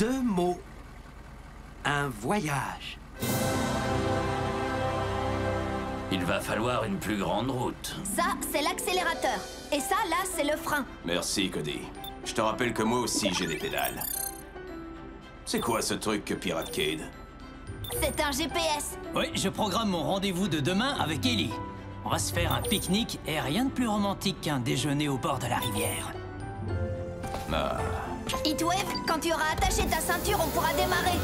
2 mots. Un voyage. Il va falloir une plus grande route. Ça, c'est l'accélérateur. Et ça, là, c'est le frein. Merci, Cody. Je te rappelle que moi aussi, j'ai des pédales. C'est quoi ce truc que pirate Cade? C'est un GPS. Oui, je programme mon rendez-vous de demain avec Ellie. On va se faire un pique-nique et rien de plus romantique qu'un déjeuner au bord de la rivière. Ah. Heatwave, quand tu auras attaché ta ceinture, on pourra démarrer.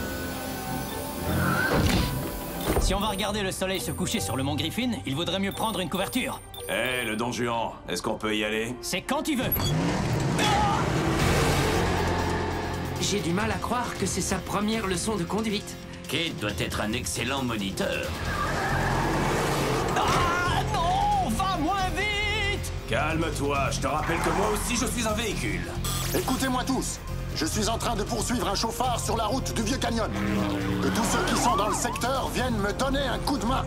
Si on va regarder le soleil se coucher sur le mont Griffin, il vaudrait mieux prendre une couverture. Hé, le Don Juan, est-ce qu'on peut y aller? C'est quand tu veux. J'ai du mal à croire que c'est sa première leçon de conduite. Cade doit être un excellent moniteur. Ah non, va moins vite! Calme-toi, je te rappelle que moi aussi je suis un véhicule. Écoutez-moi tous. Je suis en train de poursuivre un chauffard sur la route du Vieux Canyon. Que tous ceux qui sont dans le secteur viennent me donner un coup de main.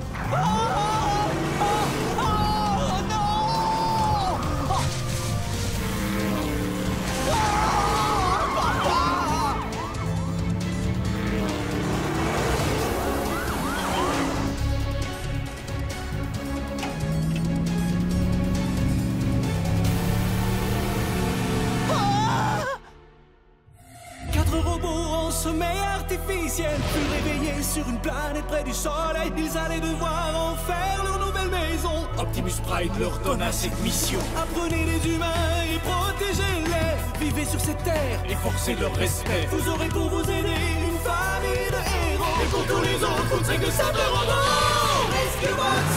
Sommeil artificiel, plus réveillés sur une planète près du soleil. Ils allaient devoir en faire leur nouvelle maison. Optimus Prime leur donna cette mission. Apprenez les humains et protégez-les. Vivez sur cette terre et forcez leur respect. Vous aurez pour vous aider une famille de héros. Et pour tous les autres, vous ne serez que simples robots. Rescue Bots,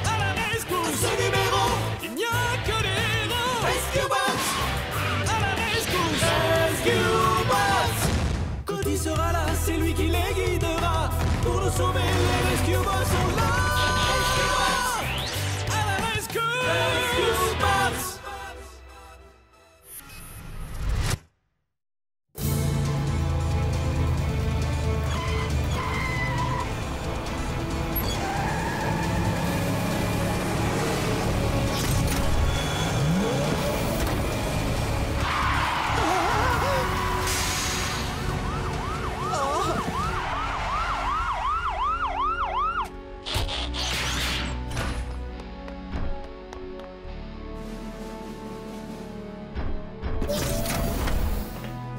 à la rescousse. Ce numéro, il n'y a que des héros. Rescue Bots, à la rescousse. Rescue Bots. Cody sera là, c'est lui qui les guidera. Pour nous sauver, les Rescue Bots sont là. Rescue Bots, à la rescue. Rescue Bots.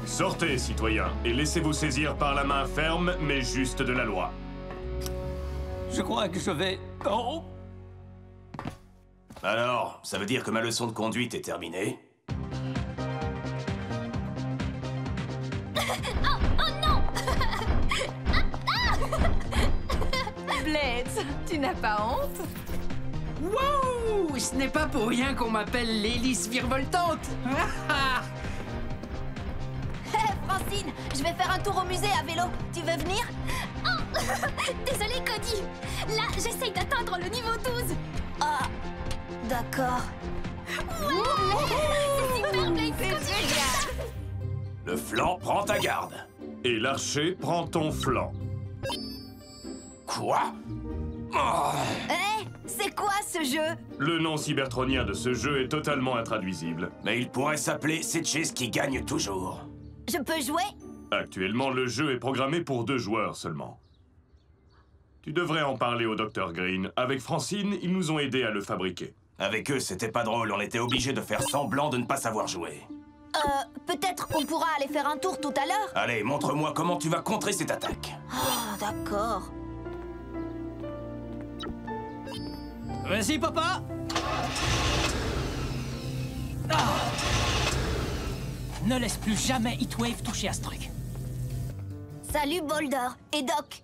Sortez, citoyens, et laissez-vous saisir par la main ferme, mais juste de la loi. Je crois que je vais... Oh! Alors, ça veut dire que ma leçon de conduite est terminée? Oh non. Blades, tu n'as pas honte? Wow! Ce n'est pas pour rien qu'on m'appelle l'hélice virevoltante. Francine, je vais faire un tour au musée à vélo. Tu veux venir? Oh désolé, Cody. Là, j'essaye d'atteindre le niveau 12. Ah, d'accord. C'est super, Blade. C'est génial. Le flanc prend ta garde. Et l'archer prend ton flanc. Quoi? Oh. Hé, c'est quoi ce jeu? Le nom cybertronien de ce jeu est totalement intraduisible. Mais il pourrait s'appeler Sitchis qui gagne toujours. Je peux jouer? Actuellement, le jeu est programmé pour 2 joueurs seulement. Tu devrais en parler au Dr Green. Avec Francine, ils nous ont aidés à le fabriquer. Avec eux, c'était pas drôle. On était obligés de faire semblant de ne pas savoir jouer. Peut-être qu'on pourra aller faire un tour tout à l'heure? Allez, montre-moi comment tu vas contrer cette attaque. Oh, d'accord. Vas-y, papa! Ne laisse plus jamais Heatwave toucher à ce truc. Salut Boulder et Doc.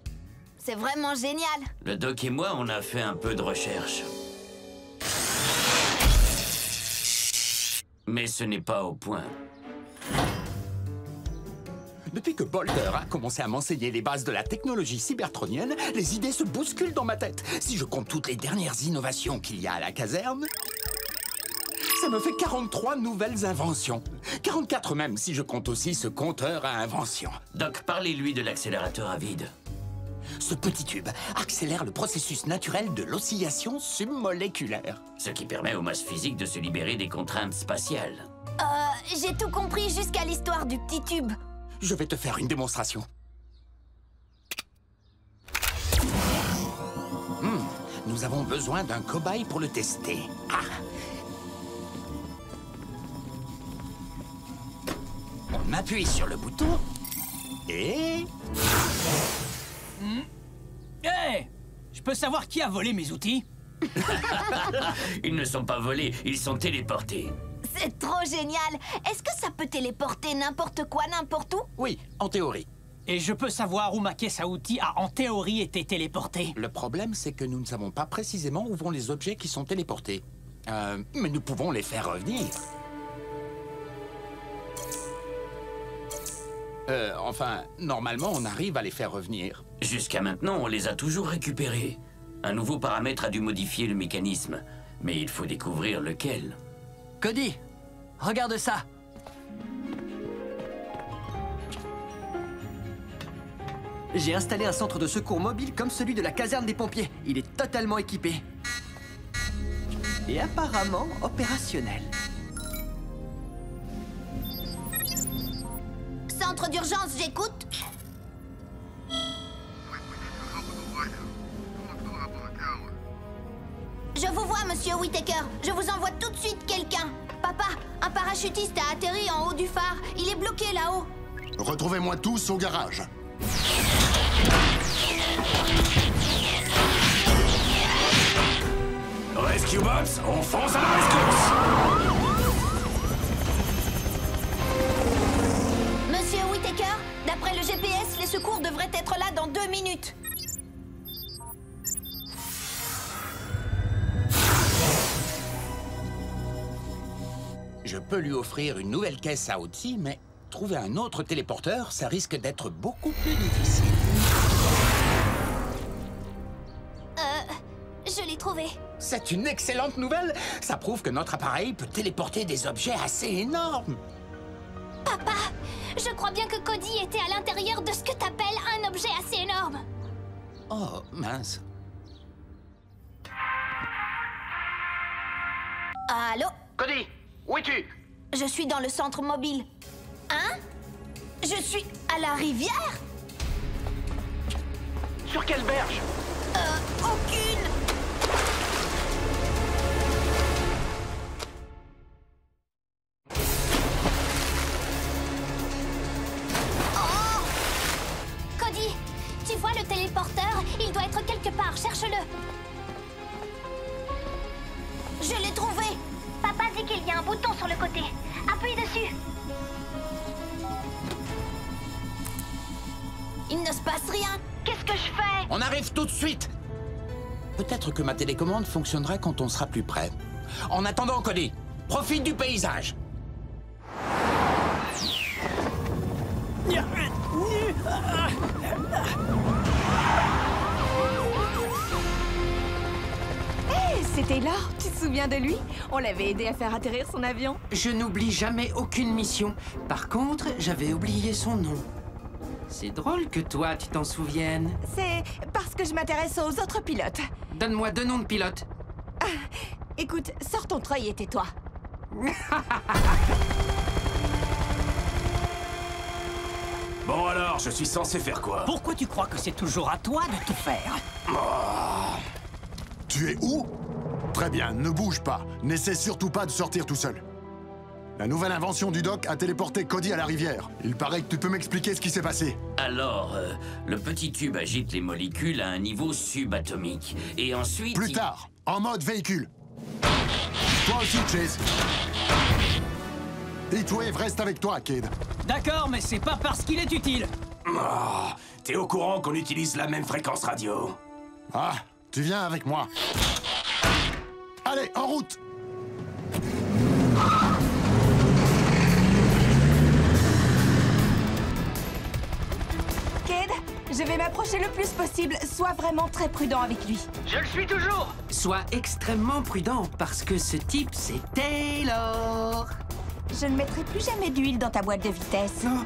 C'est vraiment génial. Le doc et moi, on a fait un peu de recherche. Mais ce n'est pas au point. Depuis que Boulder a commencé à m'enseigner les bases de la technologie cybertronienne, les idées se bousculent dans ma tête. Si je compte toutes les dernières innovations qu'il y a à la caserne, ça me fait 43 nouvelles inventions. 44 même, si je compte aussi ce compteur à inventions. Doc, parlez-lui de l'accélérateur à vide. Ce petit tube accélère le processus naturel de l'oscillation submoléculaire. Ce qui permet aux masses physiques de se libérer des contraintes spatiales. J'ai tout compris jusqu'à l'histoire du petit tube. Je vais te faire une démonstration. Nous avons besoin d'un cobaye pour le tester. Ah. On appuie sur le bouton et... Hey! Je peux savoir qui a volé mes outils? Ils ne sont pas volés, ils sont téléportés. C'est trop génial! Est-ce que ça peut téléporter n'importe quoi, n'importe où? Oui, en théorie. Et je peux savoir où ma caisse à outils a en théorie été téléportée? Le problème, c'est que nous ne savons pas précisément où vont les objets qui sont téléportés. Mais nous pouvons les faire revenir. Enfin, normalement, on arrive à les faire revenir. Jusqu'à maintenant, on les a toujours récupérés. Un nouveau paramètre a dû modifier le mécanisme. Mais il faut découvrir lequel. Cody, regarde ça. J'ai installé un centre de secours mobile comme celui de la caserne des pompiers. Il est totalement équipé. Et apparemment opérationnel. Centre d'urgence, j'écoute. Je vous vois, monsieur Whittaker. Je vous envoie tout de suite quelqu'un. Papa, un parachutiste a atterri en haut du phare. Il est bloqué là-haut. Retrouvez-moi tous au garage. Rescue Bots, on fonce à la rescousse! Monsieur Whittaker, d'après le GPS, les secours devraient être là dans 2 minutes. Je peux lui offrir une nouvelle caisse à outils, mais trouver un autre téléporteur, ça risque d'être beaucoup plus difficile. Je l'ai trouvé. C'est une excellente nouvelle. Ça prouve que notre appareil peut téléporter des objets assez énormes. Papa, je crois bien que Cody était à l'intérieur de ce que t'appelles un objet assez énorme. Oh, mince. Allô? Cody, où es-tu? Je suis dans le centre mobile. Hein? Je suis à la rivière? Sur quelle berge? Aucune! Oh! Cody, tu vois le téléporteur? Il doit être quelque part, cherche-le. Je l'ai trouvé! Papa dit qu'il y a un bouton sur le côté. Appuie dessus. Il ne se passe rien. Qu'est-ce que je fais? On arrive tout de suite. Peut-être que ma télécommande fonctionnera quand on sera plus près. En attendant, Cody, profite du paysage. Hey, c'est Taylor, tu te souviens de lui? On l'avait aidé à faire atterrir son avion. Je n'oublie jamais aucune mission. Par contre, j'avais oublié son nom. C'est drôle que toi, tu t'en souviennes. C'est parce que je m'intéresse aux autres pilotes. Donne-moi 2 noms de pilotes. Écoute, sors ton treuil et tais-toi. Bon alors, je suis censé faire quoi? Pourquoi tu crois que c'est toujours à toi de tout faire? Tu es où? Très bien, ne bouge pas. N'essaie surtout pas de sortir tout seul. La nouvelle invention du doc a téléporté Cody à la rivière. Il paraît que tu peux m'expliquer ce qui s'est passé. Alors, le petit tube agite les molécules à un niveau subatomique. Et ensuite... Plus tard, en mode véhicule. Toi aussi, Chase. Heatwave reste avec toi, Cade. D'accord, mais c'est pas parce qu'il est utile. Oh, t'es au courant qu'on utilise la même fréquence radio? Ah, tu viens avec moi. Allez, en route! Cade, je vais m'approcher le plus possible. Sois vraiment très prudent avec lui. Je le suis toujours. Sois extrêmement prudent parce que ce type, c'est Taylor. Je ne mettrai plus jamais d'huile dans ta boîte de vitesse. Oh.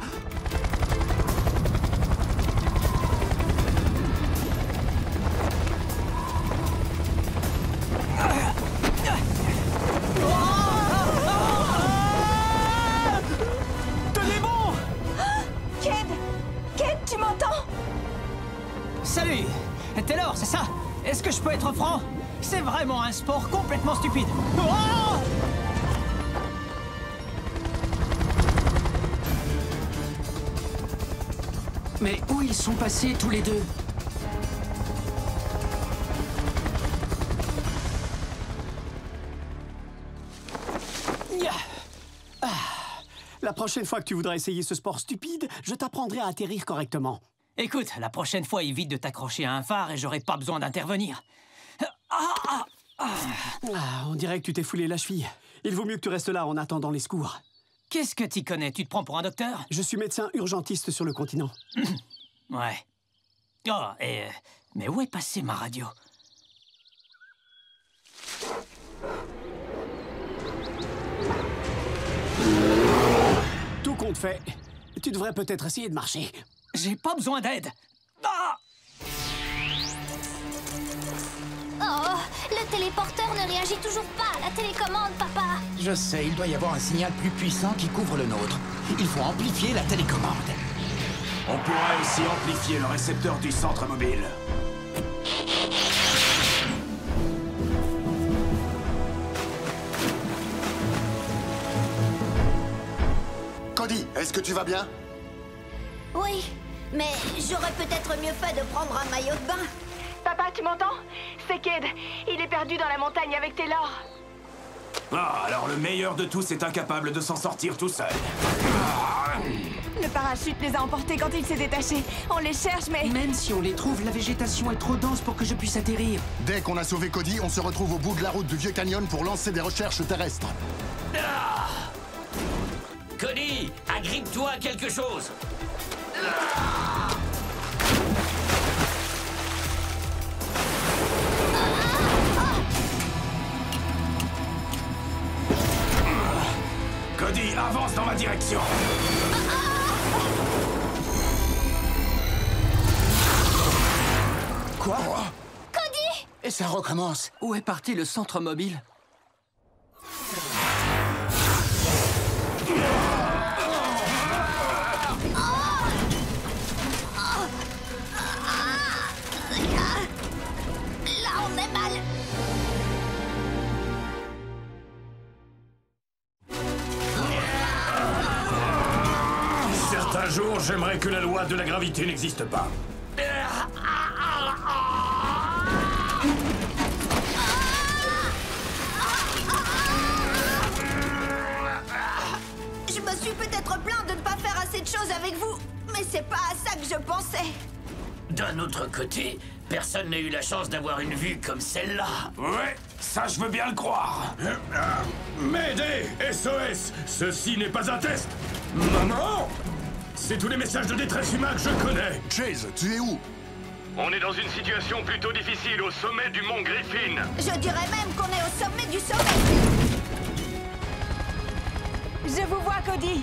Tenez bon. Cade, Salut! Taylor, c'est ça? Est-ce que je peux être franc? C'est vraiment un sport complètement stupide. Oh! Mais où ils sont passés tous les deux? La prochaine fois que tu voudras essayer ce sport stupide, je t'apprendrai à atterrir correctement. Écoute, la prochaine fois, évite de t'accrocher à un phare et j'aurai pas besoin d'intervenir. On dirait que tu t'es foulé la cheville. Il vaut mieux que tu restes là en attendant les secours. Qu'est-ce que t'y connais? Tu te prends pour un docteur? Je suis médecin urgentiste sur le continent. Ouais. Oh, mais où est passée ma radio? Tout compte fait, tu devrais peut-être essayer de marcher. J'ai pas besoin d'aide. Ah! Oh, le téléporteur ne réagit toujours pas à la télécommande, papa. Je sais, il doit y avoir un signal plus puissant qui couvre le nôtre. Il faut amplifier la télécommande. On pourrait aussi amplifier le récepteur du centre mobile. Cody, est-ce que tu vas bien? Oui, mais j'aurais peut-être mieux fait de prendre un maillot de bain. Papa, tu m'entends? C'est Cade. Il est perdu dans la montagne avec Taylor. Ah, alors le meilleur de tous est incapable de s'en sortir tout seul. Le parachute les a emportés quand il s'est détaché. On les cherche, mais... Même si on les trouve, la végétation est trop dense pour que je puisse atterrir. Dès qu'on a sauvé Cody, on se retrouve au bout de la route du Vieux Canyon pour lancer des recherches terrestres. Cody, agrippe-toi à quelque chose. Cody, avance dans ma direction. Quoi? Cody! Et ça recommence. Où est parti le centre mobile? Là, on est mal. Certains jours, j'aimerais que la loi de la gravité n'existe pas. Je me suis peut-être plaint de ne pas faire assez de choses avec vous, mais c'est pas à ça que je pensais. D'un autre côté, personne n'a eu la chance d'avoir une vue comme celle-là. Ouais, ça je veux bien le croire. M'aider! SOS! Ceci n'est pas un test! Maman! C'est tous les messages de détresse humains que je connais! Chase, tu es où? On est dans une situation plutôt difficile au sommet du mont Griffin. Je dirais même qu'on est au sommet du sommet. Je vous vois, Cody.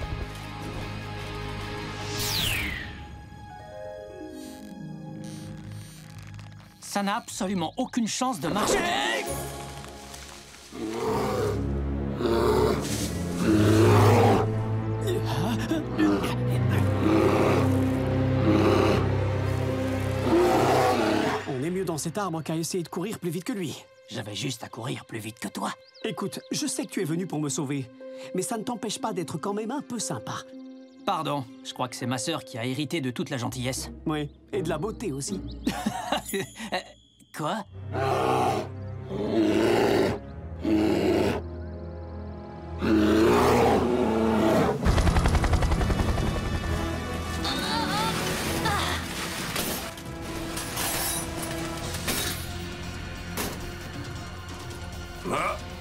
Ça n'a absolument aucune chance de marcher. On est mieux dans cet arbre qu'à essayer de courir plus vite que lui. J'avais juste à courir plus vite que toi. Écoute, je sais que tu es venu pour me sauver, mais ça ne t'empêche pas d'être quand même un peu sympa. Pardon, je crois que c'est ma sœur qui a hérité de toute la gentillesse. Oui, et de la beauté aussi. Quoi?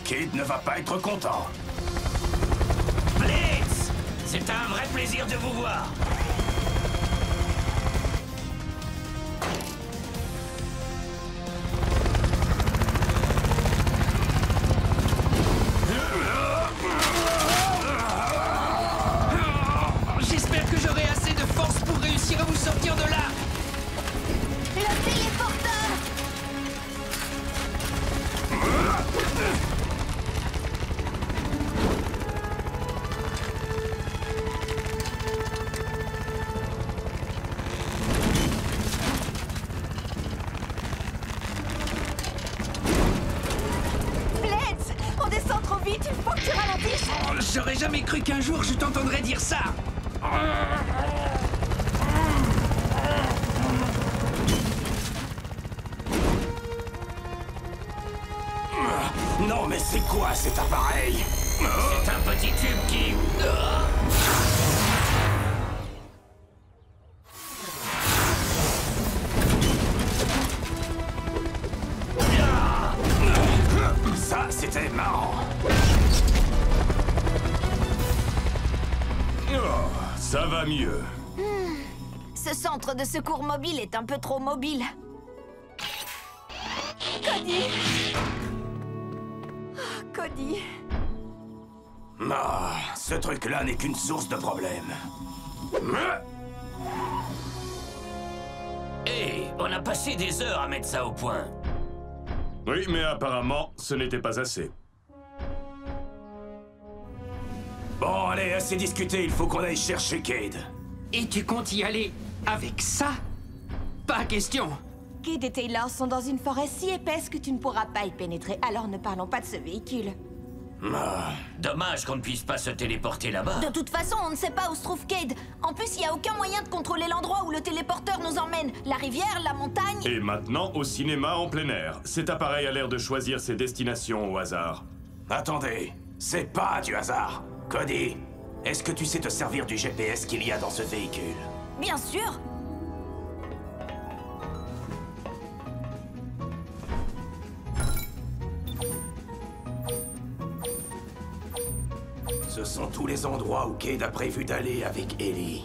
Kid ne va pas être content. Blitz! C'est un vrai plaisir de vous voir. J'espère que j'aurai assez de force pour réussir à vous sortir de là. Le téléporteur! jamais cru qu'un jour je t'entendrais dire ça. Non, mais c'est quoi cet appareil? C'est un petit tube qui... Ça, c'était marrant. Oh, ça va mieux. Ce centre de secours mobile est un peu trop mobile. Cody! Oh, Cody... Ah, ce truc-là n'est qu'une source de problèmes. Hé, on a passé des heures à mettre ça au point. Oui, mais apparemment, ce n'était pas assez. Bon, allez, assez discuté, il faut qu'on aille chercher Cade. Et tu comptes y aller avec ça? Pas question. Cade et Taylor sont dans une forêt si épaisse que tu ne pourras pas y pénétrer, alors ne parlons pas de ce véhicule. Dommage qu'on ne puisse pas se téléporter là-bas. De toute façon, on ne sait pas où se trouve Cade. En plus, il n'y a aucun moyen de contrôler l'endroit où le téléporteur nous emmène. La rivière, la montagne... Et maintenant, au cinéma en plein air. Cet appareil a l'air de choisir ses destinations au hasard. Attendez, c'est pas du hasard. Cody, est-ce que tu sais te servir du GPS qu'il y a dans ce véhicule? Bien sûr. Ce sont tous les endroits où Cade a prévu d'aller avec Ellie.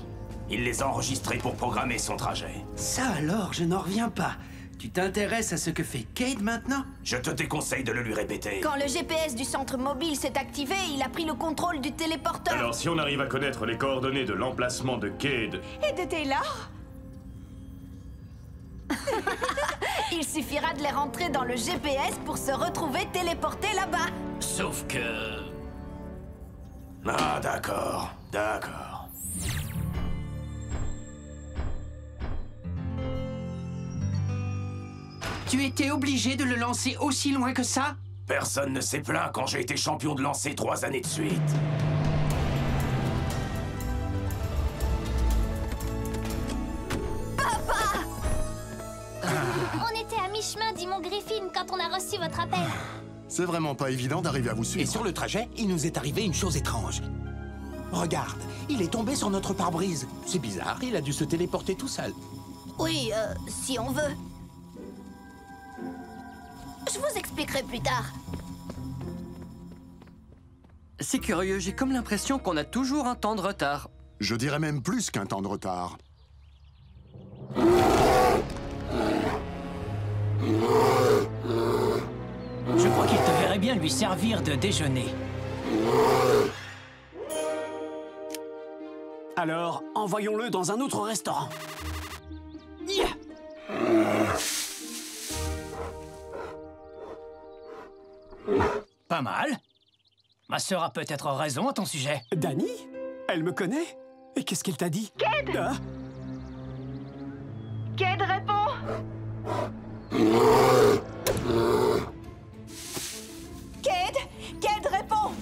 Il les a enregistrés pour programmer son trajet. Ça alors, je n'en reviens pas. Tu t'intéresses à ce que fait Cade maintenant? Je te déconseille de le lui répéter. Quand le GPS du centre mobile s'est activé, il a pris le contrôle du téléporteur. Alors, si on arrive à connaître les coordonnées de l'emplacement de Cade... Et de Taylor? Il suffira de les rentrer dans le GPS pour se retrouver téléportés là-bas. Sauf que... Ah, d'accord, d'accord. Tu étais obligé de le lancer aussi loin que ça? Personne ne s'est plaint quand j'ai été champion de lancer 3 années de suite. Papa! On était à mi-chemin, dit mon Griffin, quand on a reçu votre appel. C'est vraiment pas évident d'arriver à vous suivre. Et sur le trajet, il nous est arrivé une chose étrange. Regarde, il est tombé sur notre pare-brise. C'est bizarre, il a dû se téléporter tout seul. Oui, si on veut. Je vous expliquerai plus tard. C'est curieux, j'ai comme l'impression qu'on a toujours un temps de retard. Je dirais même plus qu'un temps de retard. Je crois qu'il te verrait bien lui servir de déjeuner. Alors, envoyons-le dans un autre restaurant. Yeah. Pas mal. Ma sœur a peut-être raison à ton sujet. Dani? Elle me connaît? Et qu'est-ce qu'elle t'a dit? Cade! Ah? Cade, réponds! Cade! Cade, réponds!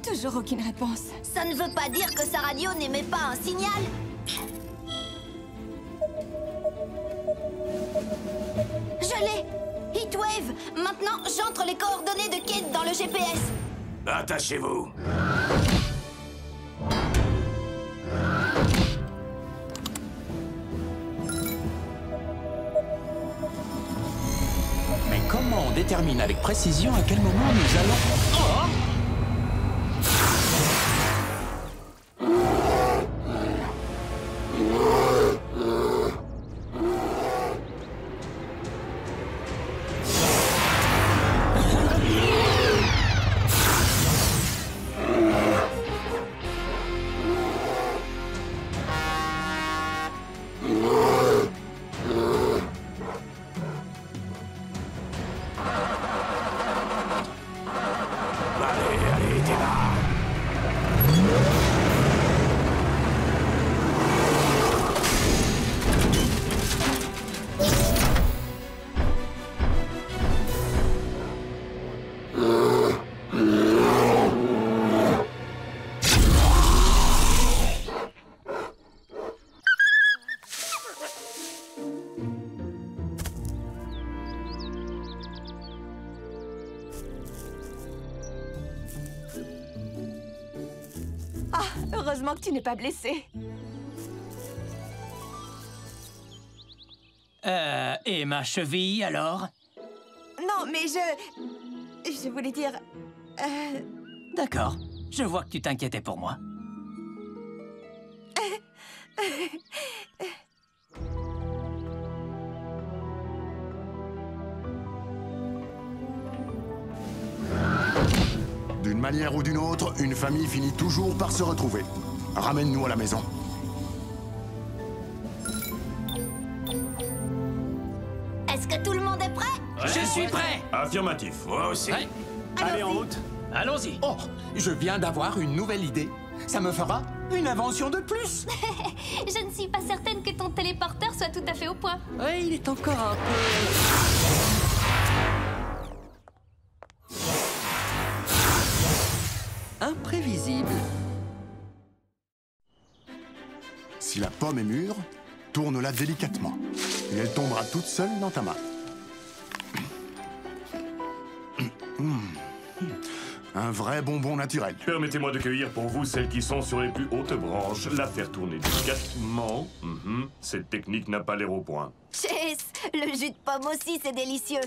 Toujours aucune réponse. Ça ne veut pas dire que sa radio n'émet pas un signal. Je l'ai! Heatwave! Maintenant, j'entre les coordonnées de Cade dans le GPS. Attachez-vous. Mais comment on détermine avec précision à quel moment nous allons... Oh! Ah, heureusement que tu n'es pas blessé. Et ma cheville, alors? Non, mais je voulais dire... D'accord. Je vois que tu t'inquiétais pour moi. D'une manière ou d'une autre, une famille finit toujours par se retrouver. Ramène-nous à la maison. Est-ce que tout le monde est prêt? Je suis prêt! Affirmatif. Moi aussi. Ouais. Allez, en route. Allons-y. Oh, je viens d'avoir une nouvelle idée. Ça me fera une invention de plus. Je ne suis pas certaine que ton téléporteur soit tout à fait au point. Ouais, il est encore un peu... imprévisible. Si la pomme est mûre, tourne-la délicatement. Et elle tombera toute seule dans ta main. Un vrai bonbon naturel. Permettez-moi de cueillir pour vous celles qui sont sur les plus hautes branches, la faire tourner délicatement. Cette technique n'a pas l'air au point. Chase, le jus de pomme aussi, c'est délicieux.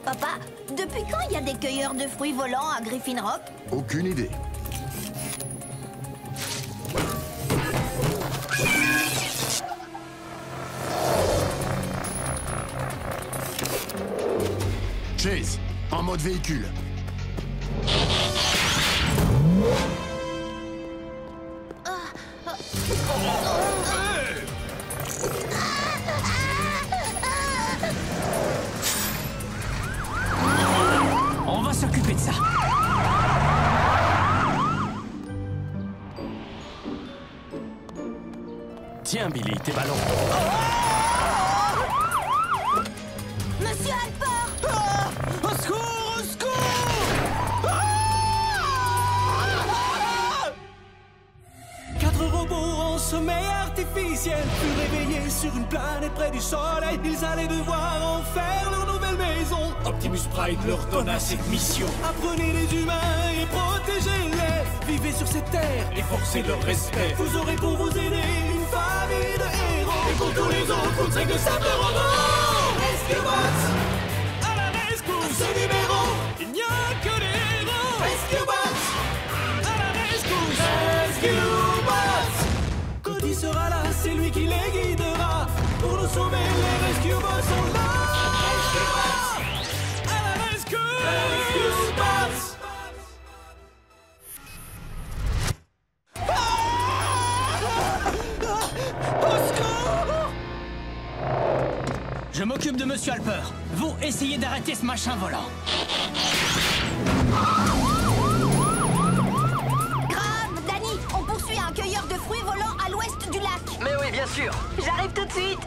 Papa, depuis quand il y a des cueilleurs de fruits volants à Griffin Rock? Aucune idée. Chase, en mode véhicule. On va s'occuper de ça. Tiens, Billy, tes ballons. Monsieur Harper! Au secours! Au secours! Quatre robots en sommeil artificiel furent réveillés sur une planète près du soleil. Ils allaient devoir en faire leur nouvelle maison. Optimus Prime leur donna cette mission. Apprenez les humains et protégez-les. Vivez sur cette terre et forcez leur respect. Vous aurez pour vous aider une famille de héros. Et pour tous les autres, vous ne serez que simples robots. Rescue Bots! À la rescousse! Ce numéro, il n'y a que des héros. Rescue Bots! À la rescousse! Rescue Bots! Cody sera là, c'est lui qui les guidera. Pour nous sauver, les Rescue Bots sont là. Rescue Bots! À la rescue! Rescue Bots! Je m'occupe de Monsieur Harper. Vous, essayez d'arrêter ce machin volant. Grave, Danny, on poursuit un cueilleur de fruits volant à l'ouest du lac. Mais oui, bien sûr. J'arrive tout de suite.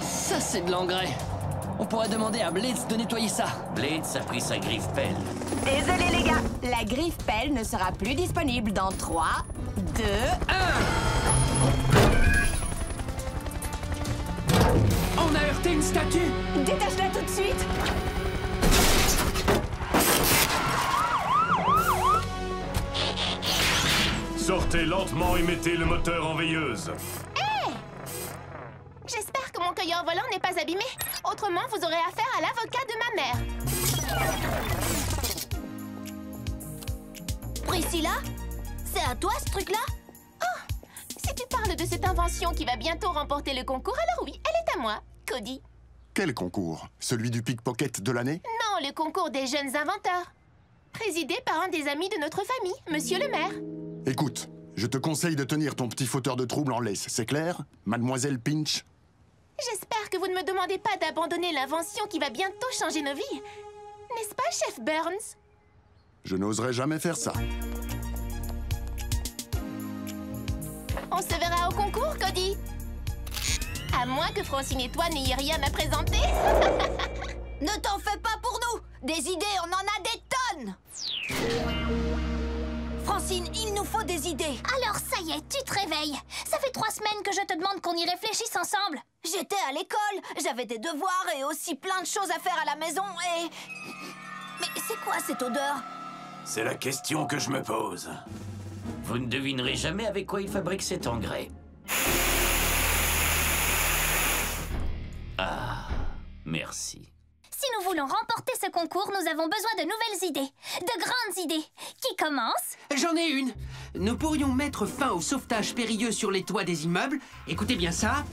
Ça, c'est de l'engrais. On pourrait demander à Blitz de nettoyer ça. Blitz a pris sa griffe pelle. Désolé les gars, la griffe pelle ne sera plus disponible dans 3, 2, 1. On a heurté une statue. Détache-la tout de suite. Sortez lentement et mettez le moteur en veilleuse. J'espère que mon cueilleur volant n'est pas abîmé. Autrement, vous aurez affaire à l'avocat de ma mère. Priscilla? C'est à toi, ce truc-là? Oh, si tu parles de cette invention qui va bientôt remporter le concours, alors oui, elle est à moi, Cody. Quel concours? Celui du pickpocket de l'année? Non, le concours des jeunes inventeurs. Présidé par un des amis de notre famille, Monsieur le maire. Écoute, je te conseille de tenir ton petit fauteur de trouble en laisse, c'est clair, Mademoiselle Pinch? J'espère que vous ne me demandez pas d'abandonner l'invention qui va bientôt changer nos vies. N'est-ce pas, Chef Burns? Je n'oserais jamais faire ça. On se verra au concours, Cody. À moins que Francine et toi n'ayez rien à présenter. Ne t'en fais pas pour nous! Des idées, on en a des tonnes! Francine, il nous faut des idées! Alors ça y est, tu te réveilles. Ça fait 3 semaines que je te demande qu'on y réfléchisse ensemble. J'étais à l'école, j'avais des devoirs et aussi plein de choses à faire à la maison et... Mais c'est quoi cette odeur? C'est la question que je me pose. Vous ne devinerez jamais avec quoi il fabrique cet engrais. Ah, merci. Si nous voulons remporter ce concours, nous avons besoin de nouvelles idées. De grandes idées. Qui commence? J'en ai une. Nous pourrions mettre fin au sauvetage périlleux sur les toits des immeubles. Écoutez bien ça.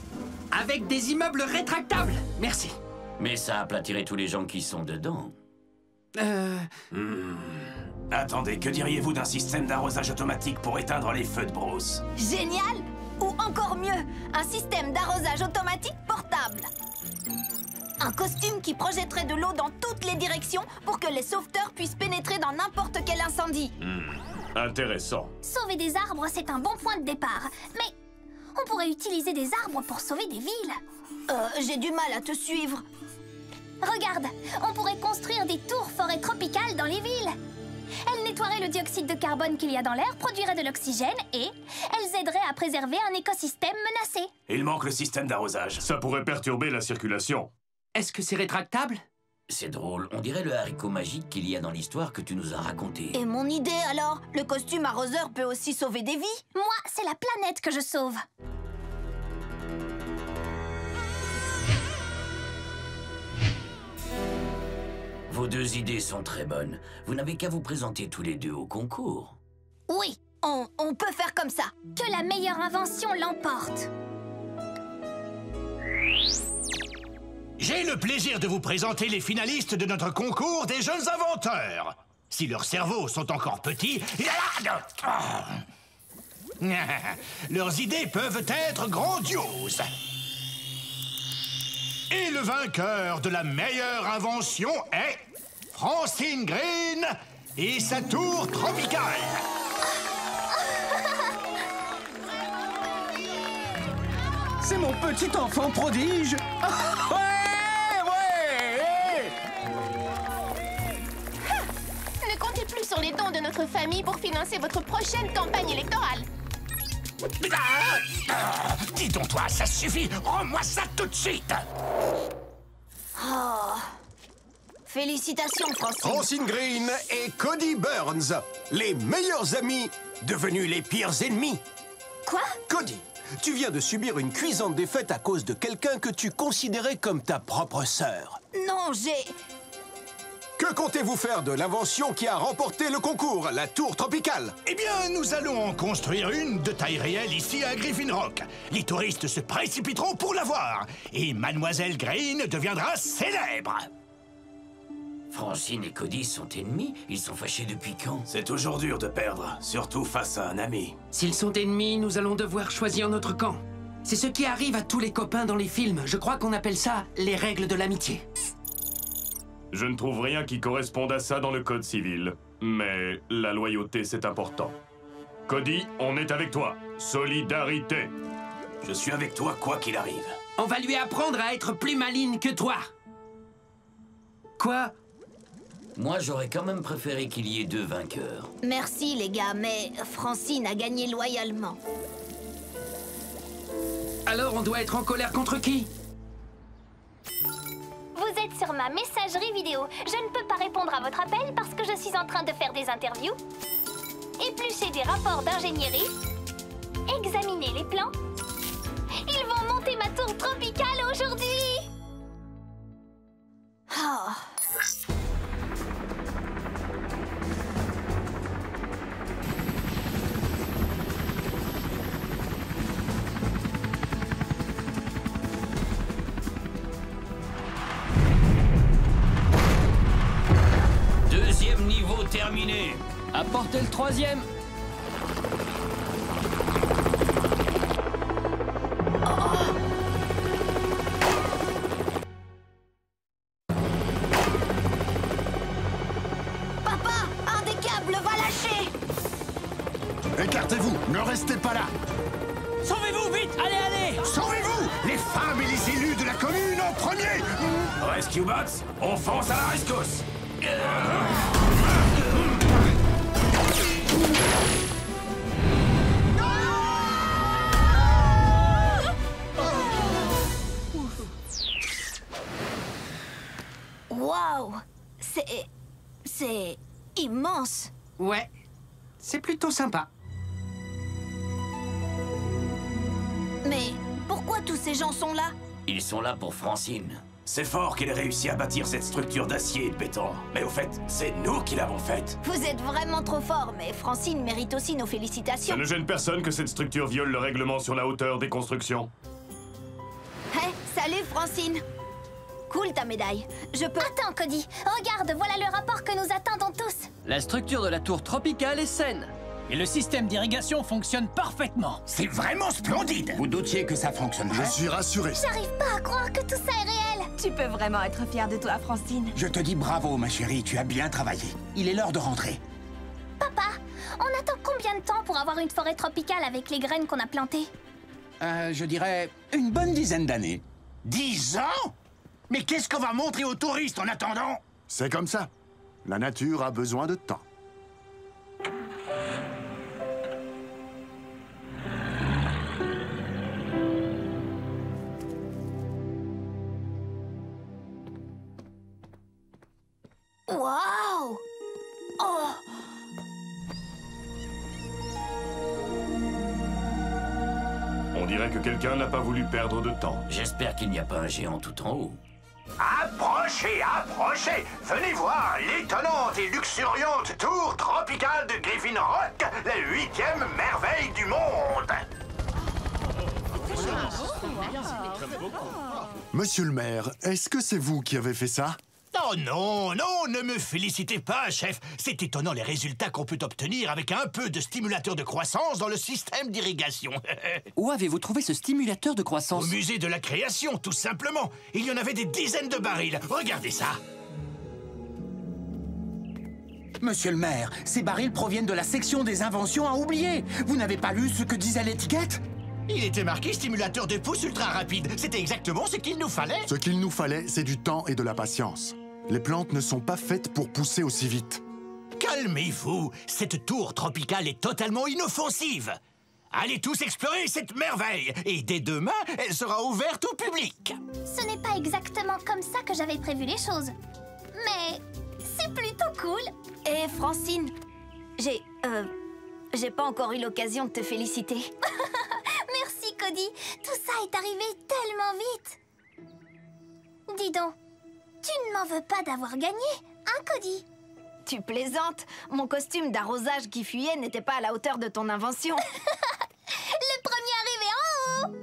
Avec des immeubles rétractables. Merci. Mais ça aplatirait tous les gens qui sont dedans. Attendez, que diriez-vous d'un système d'arrosage automatique pour éteindre les feux de brousse? Génial! Ou encore mieux, un système d'arrosage automatique portable. Un costume qui projetterait de l'eau dans toutes les directions pour que les sauveteurs puissent pénétrer dans n'importe quel incendie. Intéressant. Sauver des arbres, c'est un bon point de départ. Mais on pourrait utiliser des arbres pour sauver des villes. J'ai du mal à te suivre. Regarde, on pourrait construire des tours forêts tropicales dans les villes. Elles nettoieraient le dioxyde de carbone qu'il y a dans l'air, produiraient de l'oxygène et elles aideraient à préserver un écosystème menacé. Il manque le système d'arrosage. Ça pourrait perturber la circulation. Est-ce que c'est rétractable? C'est drôle, on dirait le haricot magique qu'il y a dans l'histoire que tu nous as racontée. Et mon idée alors? Le costume arroseur peut aussi sauver des vies? Moi, c'est la planète que je sauve. Vos 2 idées sont très bonnes. Vous n'avez qu'à vous présenter tous les 2 au concours. Oui, on peut faire comme ça. Que la meilleure invention l'emporte. J'ai le plaisir de vous présenter les finalistes de notre concours des jeunes inventeurs. Si leurs cerveaux sont encore petits, leurs idées peuvent être grandioses. Et le vainqueur de la meilleure invention est Francine Green et sa tour tropicale. C'est mon petit enfant prodige. Ne comptez plus sur les dons de notre famille pour financer votre prochaine campagne électorale. Dis donc toi, ça suffit. Rends-moi ça tout de suite. Oh. Félicitations, Francine. Francine Green et Cody Burns, les meilleurs amis devenus les pires ennemis. Quoi? Cody, tu viens de subir une cuisante défaite à cause de quelqu'un que tu considérais comme ta propre sœur. Non, j'ai... Que comptez-vous faire de l'invention qui a remporté le concours, la tour tropicale? Eh bien, nous allons en construire une de taille réelle ici à Griffin Rock. Les touristes se précipiteront pour la voir. Et Mademoiselle Green deviendra célèbre. Francine et Cody sont ennemis? Ils sont fâchés depuis quand? C'est toujours dur de perdre, surtout face à un ami. S'ils sont ennemis, nous allons devoir choisir notre camp. C'est ce qui arrive à tous les copains dans les films. Je crois qu'on appelle ça les règles de l'amitié. Je ne trouve rien qui corresponde à ça dans le code civil. Mais la loyauté, c'est important. Cody, on est avec toi. Solidarité. Je suis avec toi quoi qu'il arrive. On va lui apprendre à être plus maligne que toi. Quoi? Moi, j'aurais quand même préféré qu'il y ait 2 vainqueurs. Merci, les gars, mais Francine a gagné loyalement. Alors, on doit être en colère contre qui? Vous êtes sur ma messagerie vidéo. Je ne peux pas répondre à votre appel parce que je suis en train de faire des interviews, éplucher des rapports d'ingénierie, examiner les plans. Ils vont monter ma tour tropicale aujourd'hui. Oh. Deuxième niveau terminé. Apportez le 3e. Papa, un des câbles va lâcher. Écartez-vous, ne restez pas là. Sauvez-vous, vite! Allez, allez! Sauvez-vous! Les femmes et les élus de la commune en premier! Rescue Bots, on fonce à la rescousse! Waouh! C'est immense! Ouais, c'est plutôt sympa. Mais pourquoi tous ces gens sont là? Ils sont là pour Francine. C'est fort qu'elle ait réussi à bâtir cette structure d'acier et de béton. Mais au fait, c'est nous qui l'avons faite. Vous êtes vraiment trop fort, mais Francine mérite aussi nos félicitations. Ça ne gêne personne que cette structure viole le règlement sur la hauteur des constructions. Hé, salut Francine! Cool ta médaille. Je peux... Attends, Cody. Regarde, voilà le rapport que nous attendons tous. La structure de la tour tropicale est saine. Et le système d'irrigation fonctionne parfaitement. C'est vraiment splendide! Vous doutiez que ça fonctionnerait? Je suis rassuré. J'arrive pas à croire que tout ça est réel. Tu peux vraiment être fière de toi, Francine. Je te dis bravo, ma chérie, tu as bien travaillé. Il est l'heure de rentrer. Papa, on attend combien de temps pour avoir une forêt tropicale avec les graines qu'on a plantées? Je dirais une bonne dizaine d'années. 10 ans? Mais qu'est-ce qu'on va montrer aux touristes en attendant? C'est comme ça. La nature a besoin de temps. Waouh! Oh! On dirait que quelqu'un n'a pas voulu perdre de temps. J'espère qu'il n'y a pas un géant tout en haut. Approchez, approchez! Venez voir l'étonnante et luxuriante tour tropicale de Griffin Rock, la 8e merveille du monde! Monsieur le maire, est-ce que c'est vous qui avez fait ça? Oh non, non, ne me félicitez pas, chef. C'est étonnant les résultats qu'on peut obtenir avec un peu de stimulateur de croissance dans le système d'irrigation. Où avez-vous trouvé ce stimulateur de croissance? Au musée de la création, tout simplement. Il y en avait des dizaines de barils. Regardez ça. Monsieur le maire, ces barils proviennent de la section des inventions à oublier. Vous n'avez pas lu ce que disait l'étiquette? Il était marqué stimulateur de pousse ultra rapide. C'était exactement ce qu'il nous fallait. Ce qu'il nous fallait, c'est du temps et de la patience. Les plantes ne sont pas faites pour pousser aussi vite. Calmez-vous. Cette tour tropicale est totalement inoffensive. Allez tous explorer cette merveille. Et dès demain, elle sera ouverte au public. Ce n'est pas exactement comme ça que j'avais prévu les choses. Mais c'est plutôt cool. Et Francine, j'ai pas encore eu l'occasion de te féliciter. Merci, Cody. Tout ça est arrivé tellement vite. Dis donc, tu ne m'en veux pas d'avoir gagné, hein, Cody? Tu plaisantes. Mon costume d'arrosage qui fuyait n'était pas à la hauteur de ton invention. Le premier arrivé en haut.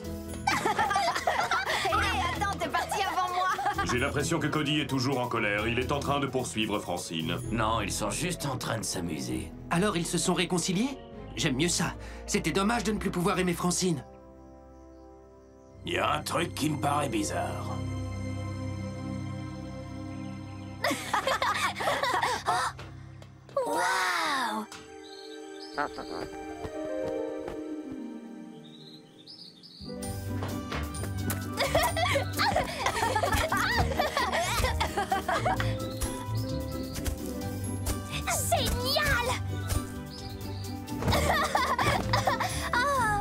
Hé, attends, t'es parti avant moi. J'ai l'impression que Cody est toujours en colère. Il est en train de poursuivre Francine. Non, ils sont juste en train de s'amuser. Alors ils se sont réconciliés? J'aime mieux ça. C'était dommage de ne plus pouvoir aimer Francine. Il y a un truc qui me paraît bizarre. Waouh! Génial! Oh,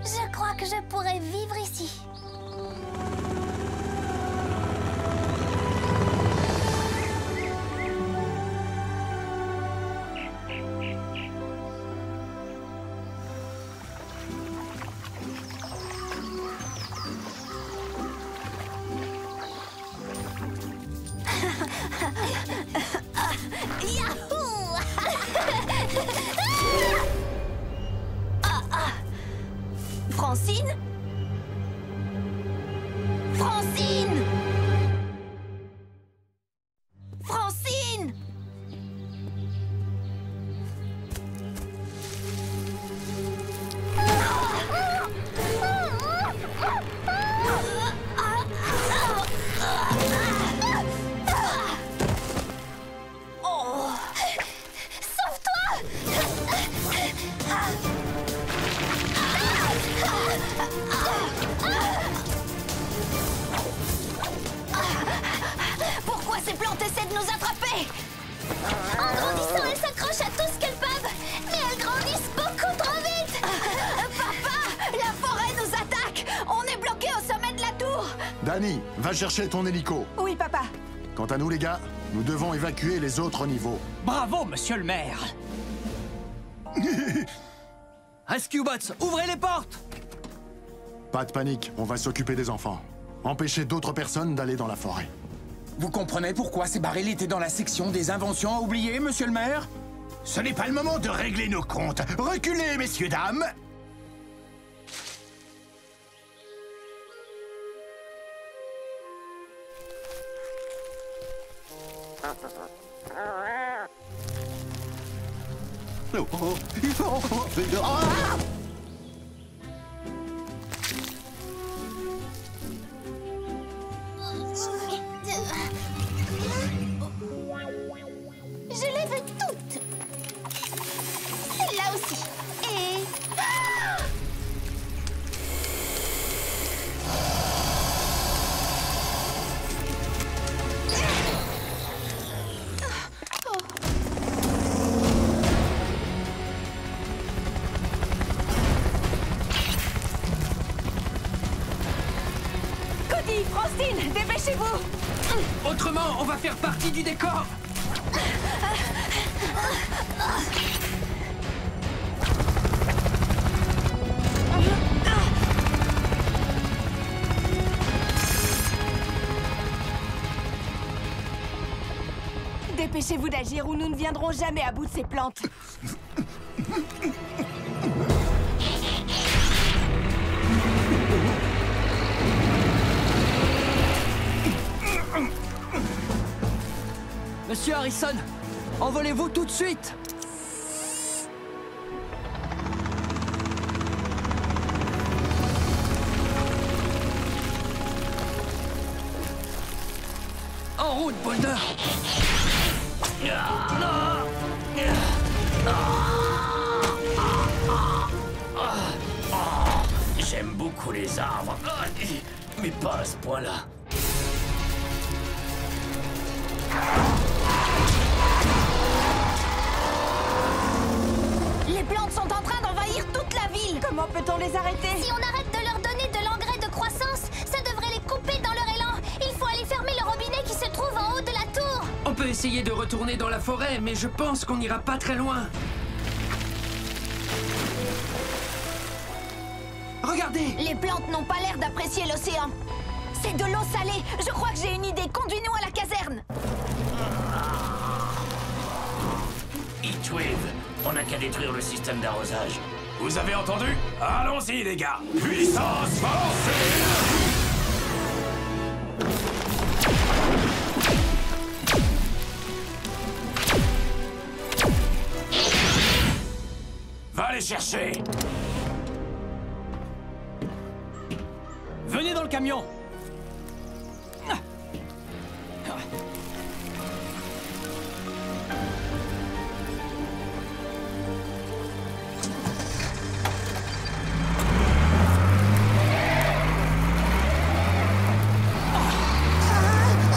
je crois que je pourrais vivre ici. Yahoo! Francine? Francine! Francine! Oh! Sauve-toi! Ces plantes essaient de nous attraper! En grandissant, elles s'accrochent à tout ce qu'elles peuvent, mais elles grandissent beaucoup trop vite. Papa! La forêt nous attaque! On est bloqué au sommet de la tour! Danny, va chercher ton hélico. Oui, papa. Quant à nous, les gars, nous devons évacuer les autres niveaux. Bravo, monsieur le maire. Rescue Bots, ouvrez les portes! Pas de panique, on va s'occuper des enfants. Empêcher d'autres personnes d'aller dans la forêt. Vous comprenez pourquoi ces barils étaient dans la section des inventions à oublier, monsieur le maire? Ce n'est pas le moment de régler nos comptes. Reculez, messieurs, dames. Je les veux toutes. Celle-là aussi. Et... Ah! Cody, Francine, dépêchez-vous! Autrement, on va faire partie du décor. Dépêchez-vous d'agir ou nous ne viendrons jamais à bout de ces plantes. Monsieur Harrison, envolez-vous tout de suite! En route, Boulder! J'aime beaucoup les arbres, mais pas à ce point-là. Les plantes sont en train d'envahir toute la ville! Comment peut-on les arrêter? Si on arrête de leur donner de l'engrais de croissance, ça devrait les couper dans leur élan. Il faut aller fermer le robinet qui se trouve en haut de la tour. On peut essayer de retourner dans la forêt, mais je pense qu'on n'ira pas très loin. Regardez! Les plantes n'ont pas l'air d'apprécier l'océan. C'est de l'eau salée. Je crois que j'ai une idée. Conduis-nous à la caserne. Heatwave, on n'a qu'à détruire le système d'arrosage. Vous avez entendu? Allons-y, les gars! Puissance force! Va les chercher! Venez dans le camion.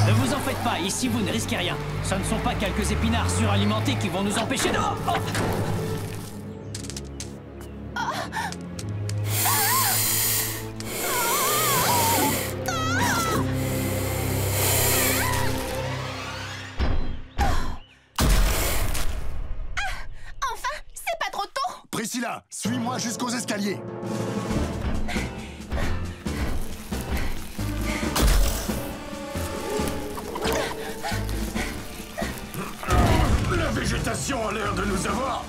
Ne vous en faites pas, ici vous ne risquez rien. Ce ne sont pas quelques épinards suralimentés qui vont nous empêcher de... Oh, oh. Priscilla, suis-moi jusqu'aux escaliers. La végétation a l'air de nous avoir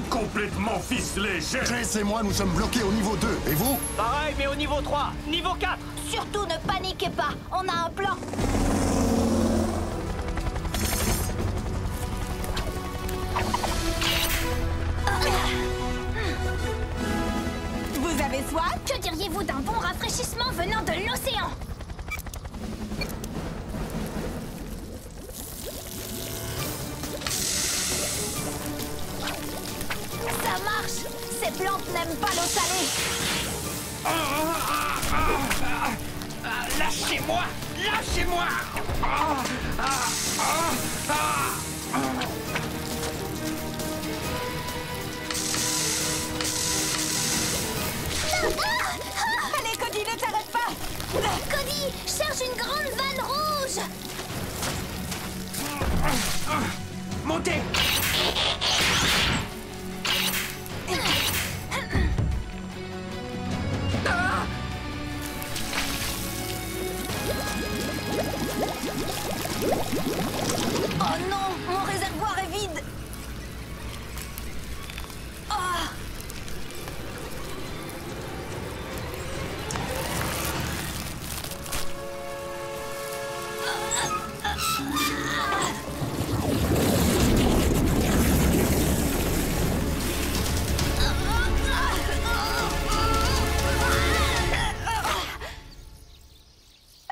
complètement ficelés. Chase et moi, nous sommes bloqués au niveau 2. Et vous? Pareil, mais au niveau 3. Niveau 4. Surtout ne paniquez pas. On a un plan. Vous avez soif? Que diriez-vous d'un bon rafraîchissement venant de l'océan? Ça marche. Ces plantes n'aiment pas l'eau salée. Lâchez-moi! Lâchez-moi! Allez, Cody, ne t'arrête pas! Cody, cherche une grande vanne rouge! Montez! Oh non, mon réservoir est vide. Ah.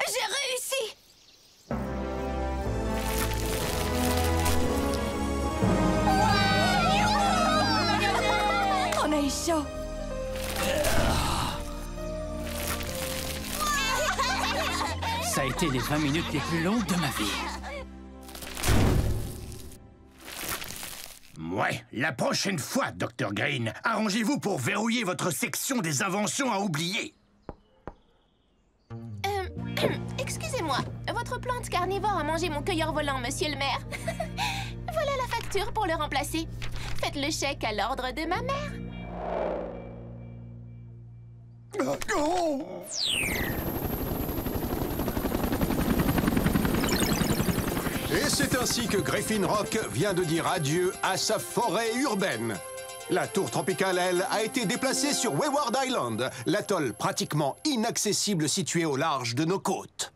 J'ai réussi. On a eu chaud. Ça a été les 20 minutes les plus longues de ma vie. Ouais, la prochaine fois, Dr. Green, arrangez-vous pour verrouiller votre section des inventions à oublier. Excusez-moi, votre plante carnivore a mangé mon cueilleur volant, monsieur le maire. Voilà la facture pour le remplacer. Faites le chèque à l'ordre de ma mère. Et c'est ainsi que Griffin Rock vient de dire adieu à sa forêt urbaine. La tour tropicale, elle, a été déplacée sur Wayward Island, l'atoll pratiquement inaccessible situé au large de nos côtes.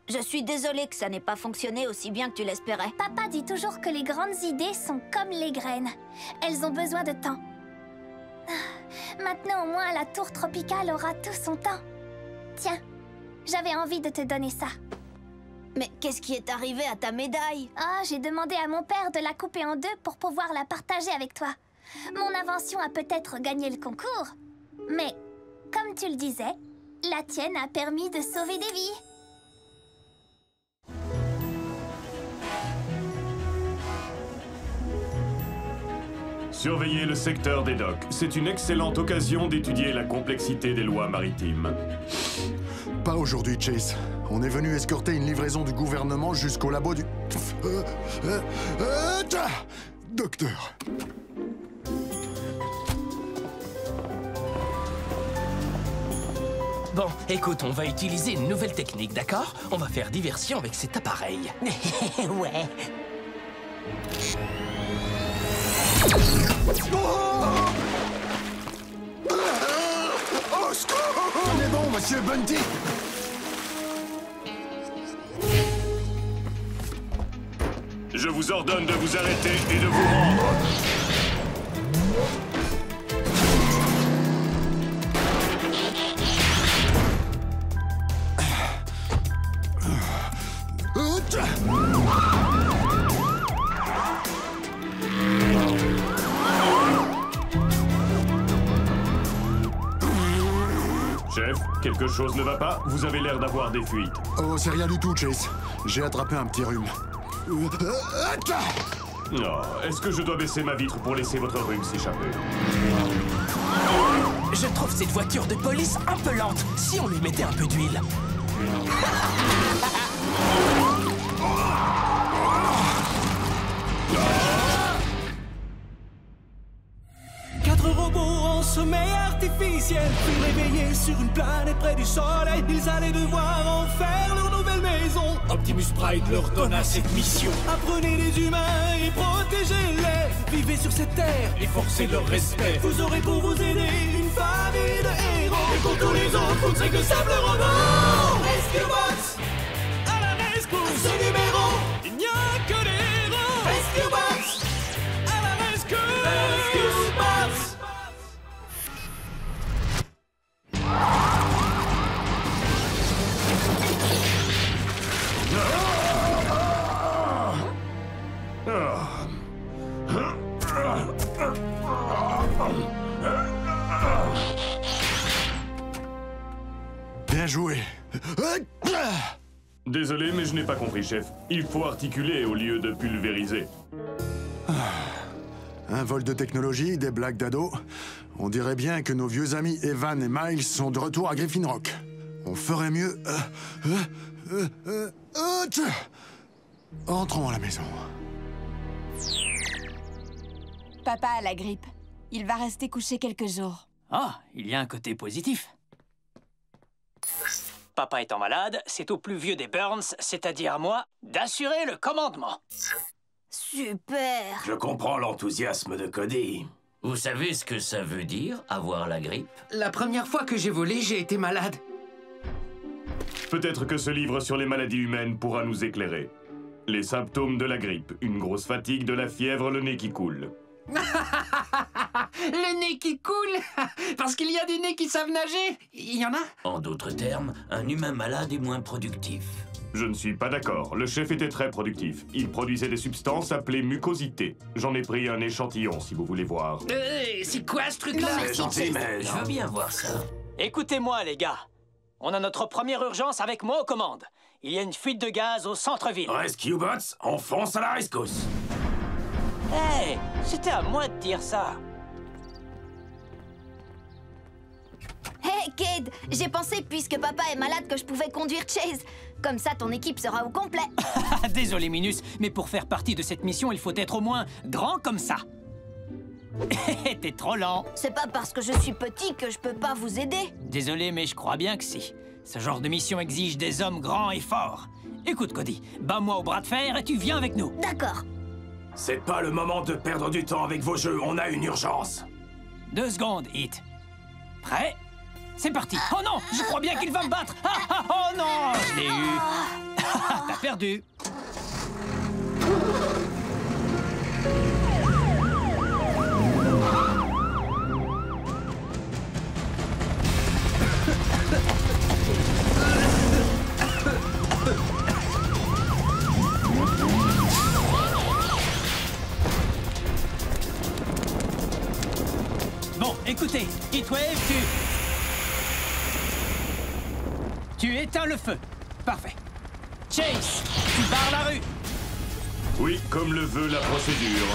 Je suis désolée que ça n'ait pas fonctionné aussi bien que tu l'espérais. Papa dit toujours que les grandes idées sont comme les graines. Elles ont besoin de temps. Maintenant, au moins, la tour tropicale aura tout son temps. Tiens, j'avais envie de te donner ça. Mais qu'est-ce qui est arrivé à ta médaille? Ah, j'ai demandé à mon père de la couper en deux pour pouvoir la partager avec toi. Mon invention a peut-être gagné le concours, mais comme tu le disais, la tienne a permis de sauver des vies. Surveiller le secteur des docks. C'est une excellente occasion d'étudier la complexité des lois maritimes. Pas aujourd'hui, Chase. On est venu escorter une livraison du gouvernement jusqu'au labo du... Docteur. Bon, écoute, on va utiliser une nouvelle technique, d'accord? On va faire diversion avec cet appareil. Ouais. Au secours! On est bon, monsieur Bunty! Je vous ordonne de vous arrêter et de vous rendre. Chef, quelque chose ne va pas? Vous avez l'air d'avoir des fuites. Oh, c'est rien du tout, Chase. J'ai attrapé un petit rhume. Non, est-ce que je dois baisser ma vitre pour laisser votre rhume s'échapper? Je trouve cette voiture de police un peu lente. Si on lui mettait un peu d'huile. Robots en sommeil artificiel, puis réveillés sur une planète près du soleil, ils allaient devoir en faire leur nouvelle maison. Optimus Pride leur donna cette mission. Apprenez les humains et protégez-les. Vivez sur cette terre et forcez leur respect. Vous aurez pour vous aider une famille de héros. Et pour tous les autres, vous ne serez que simples robots. Rescue Bots à la rescousse. À ce numéro, il n'y a que des héros. Rescue Bots à la rescousse. Rescue Bots. Bien joué. Désolé, mais je n'ai pas compris, chef. Il faut articuler au lieu de pulvériser. Un vol de technologie, des blagues d'ado. On dirait bien que nos vieux amis Evan et Miles sont de retour à Griffin Rock. On ferait mieux... Entrons à la maison. Papa a la grippe. Il va rester couché quelques jours. Ah, il y a un côté positif. Papa étant malade, c'est au plus vieux des Burns, c'est-à-dire à moi, d'assurer le commandement. Super! Je comprends l'enthousiasme de Cody. Vous savez ce que ça veut dire, avoir la grippe? La première fois que j'ai volé, j'ai été malade. Peut-être que ce livre sur les maladies humaines pourra nous éclairer. Les symptômes de la grippe, une grosse fatigue, de la fièvre, le nez qui coule. Le nez qui coule? Parce qu'il y a des nez qui savent nager? Il y en a? En d'autres termes, un humain malade est moins productif. Je ne suis pas d'accord. Le chef était très productif. Il produisait des substances appelées mucosités. J'en ai pris un échantillon, si vous voulez voir. C'est quoi ce truc-là? C'est gentil, mais... Je veux bien voir ça. Écoutez-moi, les gars. On a notre première urgence avec moi aux commandes. Il y a une fuite de gaz au centre-ville. Rescue Bots, on fonce à la rescousse. Hey, c'était à moi de dire ça. Hey, Cade, j'ai pensé, puisque papa est malade, que je pouvais conduire Chase. Comme ça, ton équipe sera au complet. Désolé, Minus, mais pour faire partie de cette mission, il faut être au moins grand comme ça. T'es trop lent. C'est pas parce que je suis petit que je peux pas vous aider. Désolé, mais je crois bien que si. Ce genre de mission exige des hommes grands et forts. Écoute, Cody, bats-moi au bras de fer et tu viens avec nous. D'accord. C'est pas le moment de perdre du temps avec vos jeux, on a une urgence. 2 secondes, Hit. Prêt? C'est parti. Oh non, je crois bien qu'il va me battre. Oh non, je l'ai eu. T'as perdu. Bon, écoutez, Heatwave, tu éteins le feu. Parfait. Chase, tu barres la rue. Oui, comme le veut la procédure.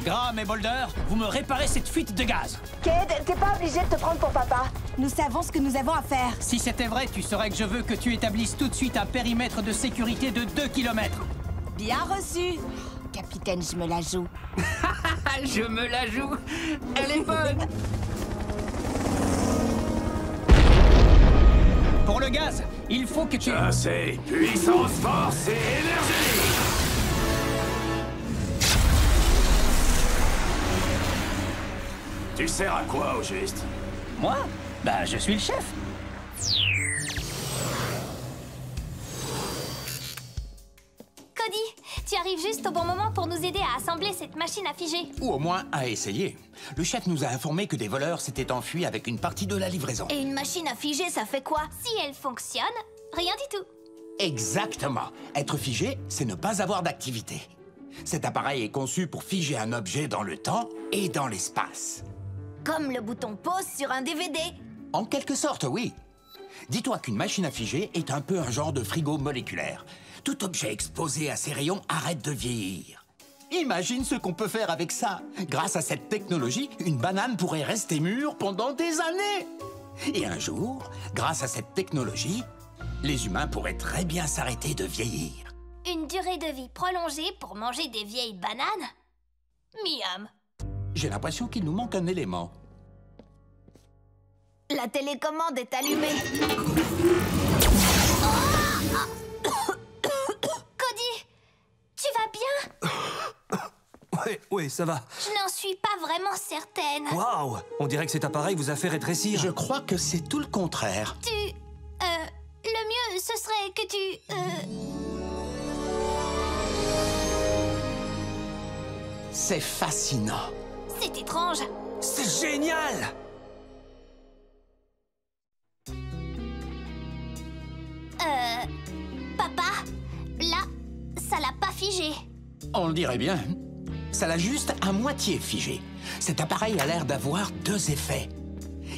Graham et Boulder, vous me réparez cette fuite de gaz. Cade, t'es pas obligé de te prendre pour papa. Nous savons ce que nous avons à faire. Si c'était vrai, tu saurais que je veux que tu établisses tout de suite un périmètre de sécurité de 2 km. Bien reçu. Capitaine, je me la joue. Je me la joue. Elle est bonne. Pour le gaz, il faut que tu... Je sais. Puissance, force et énergie. Tu sers à quoi, au juste? Moi? Bah, je suis le chef. Cody, tu arrives juste au bon moment pour nous aider à assembler cette machine à figer. Ou au moins à essayer. Le chef nous a informé que des voleurs s'étaient enfuis avec une partie de la livraison. Et une machine à figer, ça fait quoi? Si elle fonctionne, rien du tout. Exactement. Être figé, c'est ne pas avoir d'activité. Cet appareil est conçu pour figer un objet dans le temps et dans l'espace. Comme le bouton pause sur un DVD. En quelque sorte, oui. Dis-toi qu'une machine à figer est un peu un genre de frigo moléculaire. Tout objet exposé à ces rayons arrête de vieillir. Imagine ce qu'on peut faire avec ça. Grâce à cette technologie, une banane pourrait rester mûre pendant des années. Et un jour, grâce à cette technologie, les humains pourraient très bien s'arrêter de vieillir. Une durée de vie prolongée pour manger des vieilles bananes? Miam. J'ai l'impression qu'il nous manque un élément. La télécommande est allumée. Cody, tu vas bien? Ouais, ça va. Je n'en suis pas vraiment certaine. Waouh! On dirait que cet appareil vous a fait rétrécir. Je crois que c'est tout le contraire. Le mieux, ce serait que tu... C'est fascinant. C'est étrange. C'est génial! Papa, là, ça l'a pas figé. On le dirait bien. Ça l'a juste à moitié figé. Cet appareil a l'air d'avoir 2 effets.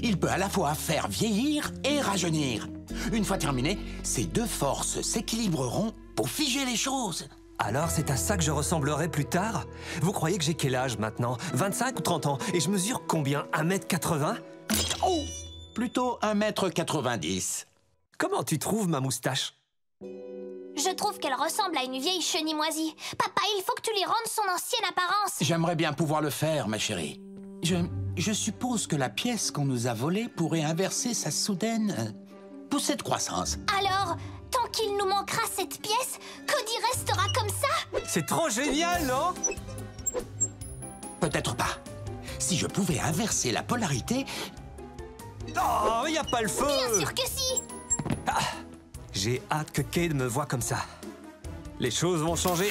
Il peut à la fois faire vieillir et rajeunir. Une fois terminé, ces deux forces s'équilibreront pour figer les choses. Alors c'est à ça que je ressemblerai plus tard? Vous croyez que j'ai quel âge maintenant? 25 ou 30 ans? Et je mesure combien? 1m80? Oh! Plutôt 1m90. Comment tu trouves ma moustache? Je trouve qu'elle ressemble à une vieille chenille moisie. Papa, il faut que tu lui rendes son ancienne apparence. J'aimerais bien pouvoir le faire, ma chérie. Je suppose que la pièce qu'on nous a volée pourrait inverser sa soudaine poussée de croissance. Alors, tant qu'il nous manquera cette pièce, Cody restera comme ça? C'est trop génial, non? Peut-être pas. Si je pouvais inverser la polarité... Oh, y a pas le feu! Bien sûr que si! Ah, j'ai hâte que Cade me voie comme ça. Les choses vont changer.